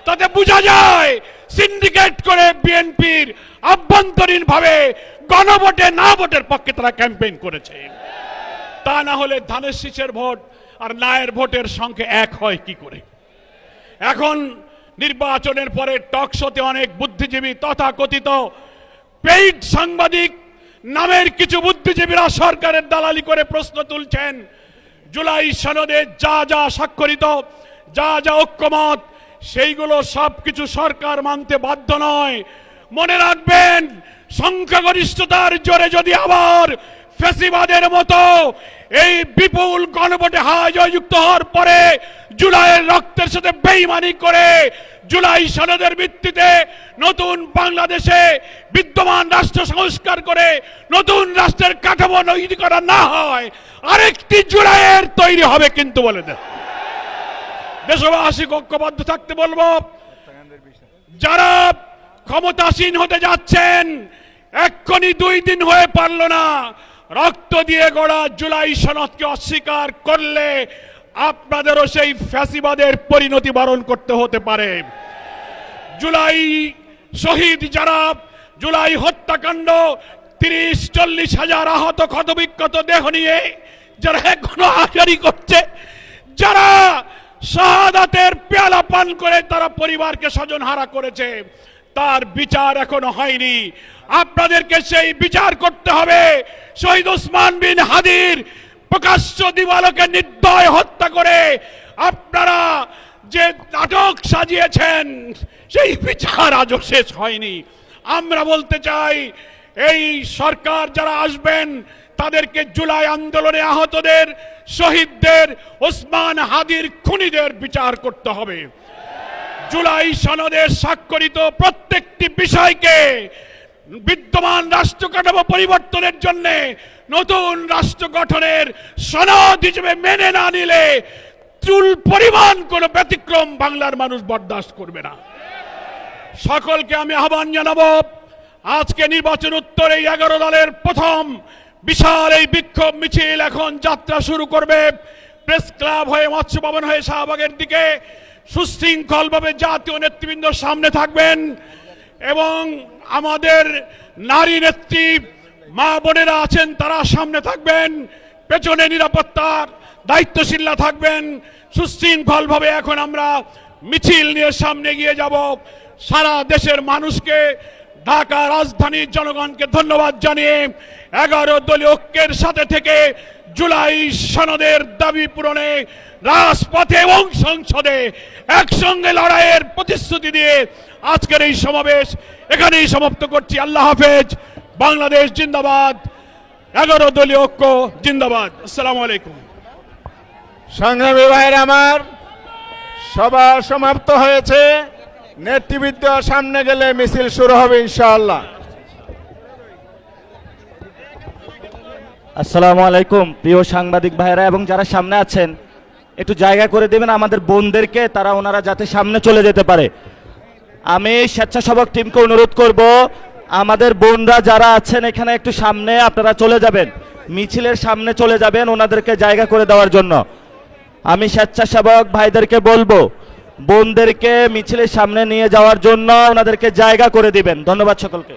তাতে বোঝা যায় সিন্ডিকেট করে বিএনপির আভ্যন্তরীণ ভাবে গণভোটে না ভোটের পক্ষে তারা ক্যাম্পেইন করেছে। তা না হলে ধানের শীষের ভোট আর নায়ের ভোটের সংখ্যা এক হয় কি করে? এখন নির্বাচনের পরে টকশোতে অনেক বুদ্ধিজীবী তথাকথিত পেইড সাংবাদিক নামের কিছু বুদ্ধিজীবীরা সরকারের দালালি করে প্রশ্ন তুলছেন, জুলাই সনদে যা যা স্বাক্ষরিত, যা যা ঐক্যমত, সেইগুলো সবকিছু সরকার মানতে বাধ্য নয়। মনে রাখবেন, সংখ্যাগরিষ্ঠতার জোরে যদি আবার ফ্যাসিবাদের মতো এই বিপুল গণভোটে জয়যুক্ত হওয়ার পরে জুলাইয়ের রক্তের সাথে বেইমানি করে জুলাই সনদের ভিত্তিতে নতুন বাংলাদেশে বিদ্যমান রাষ্ট্র সংস্কার করে নতুন রাষ্ট্রের কাঠামো তৈরি করা না হয়, আরেকটি জুলাইয়ের তৈরি হবে কিন্তু বলে দেন। দেশবাসী ঐক্যবদ্ধ থাকতে বলবো। যারা ক্ষমতাসীন হতে যাচ্ছেন, এক্ষুনি 2 দিন হয়ে পারল না, রক্ত দিয়ে গড়া জুলাই সনদকে অস্বীকার করলে আপনাদেরও সেই ফ্যাসিবাদের পরিণতি বরণ করতে হতে পারে। জুলাই শহীদ যারা, জুলাই হত্যাকাণ্ড, 30-40 হাজার আহত ক্ষতবিক্ষত দেহ নিয়ে যারা এখনো হাজারি করছে, যারা শাহাদাতের পেয়ালা পান করে তারা পরিবারকে স্বজনহারা করেছে, তার বিচার এখনো হয়নি। আপনাদেরকে সেই বিচার করতে হবে। শহীদ ওসমান বিন হাদির প্রকাশ্য দিবালোকে নির্দয় হত্যা করে আপনারা যে নাটক সাজিয়েছেন, সেই বিচার আজও শেষ হয়নি। আমরা বলতে চাই, এই সরকার যারা আসবেন তাদেরকে জুলাই আন্দোলনে আহতদের, শহীদদের, ওসমান হাদির খুনিদের বিচার করতে হবে। জুলাই সনদের স্বাক্ষরিত প্রত্যেকটি বিষয়কে বিদ্যমান রাষ্ট্র কাঠামো পরিবর্তনের জন্য নতুন রাষ্ট্র গঠনের সনদ হিসেবে মেনে না নিলে চুল পরিমাণ কোনো ব্যতিক্রম বাংলার মানুষ বরদাস্ত করবে না। সকলকে আমি আহ্বান জানাবো, আজকে নির্বাচন উত্তর এই 11 দলের প্রথম বিশাল এই বিক্ষোভ মিছিল এখন যাত্রা শুরু করবে প্রেস ক্লাব হয়ে, মৎস্য ভবন হয়ে শাহবাগের দিকে। সুশৃঙ্খলভাবে জাতীয় নেতৃবৃন্দ সামনে থাকবেন এবং আমাদের নারী নেত্রী মা বোনেরা আছেন তারা সামনে থাকবেন, পেছনে নিরাপত্তার দায়িত্বশীলরা থাকবেন। সুশৃঙ্খলভাবে এখন আমরা মিছিল নিয়ে সামনে গিয়ে যাব। সারা দেশের মানুষকে, ঢাকা রাজধানীর জনগণকে ধন্যবাদ জানিয়ে 11 দলীয় ঐক্যের সাথে থেকে জুলাই সনদের দাবি পূরণে রাজপথে এবং সংসদে একসঙ্গে লড়াইয়ের প্রতিশ্রুতি দিয়ে আজকের এই সমাবেশ এখানেই সমাপ্ত করছি। আল্লাহ হাফেজ। বাংলাদেশ জিন্দাবাদ। 11 দলীয় ঐক্য জিন্দাবাদ। আসসালামু আলাইকুম। সংগ্রামী ভাইয়ের আমার, সভা সমাপ্ত হয়েছে। নেতৃবৃন্দ সামনে গেলে মিছিল শুরু হবে ইনশাআল্লাহ। আসসালামু আলাইকুম প্রিয় সাংবাদিক ভাইরা এবং যারা সামনে আছেন, একটু জায়গা করে দেবেন আমাদের বোনদেরকে, ওনারা যাতে সামনে চলে যেতে পারে। আমি স্বেচ্ছাসেবক টিমকে অনুরোধ করব, আমাদের বোনরা যারা আছেন এখানে একটু সামনে আপনারা চলে যাবেন, মিছিলের সামনে চলে যাবেন ওনাদেরকে জায়গা করে দেওয়ার জন্য। আমি স্বেচ্ছাসেবক ভাইদেরকে বলবো বোনদেরকে মিছিলের সামনে নিয়ে যাওয়ার জন্য ওনাদেরকে জায়গা করে দিবেন। ধন্যবাদ সকলকে।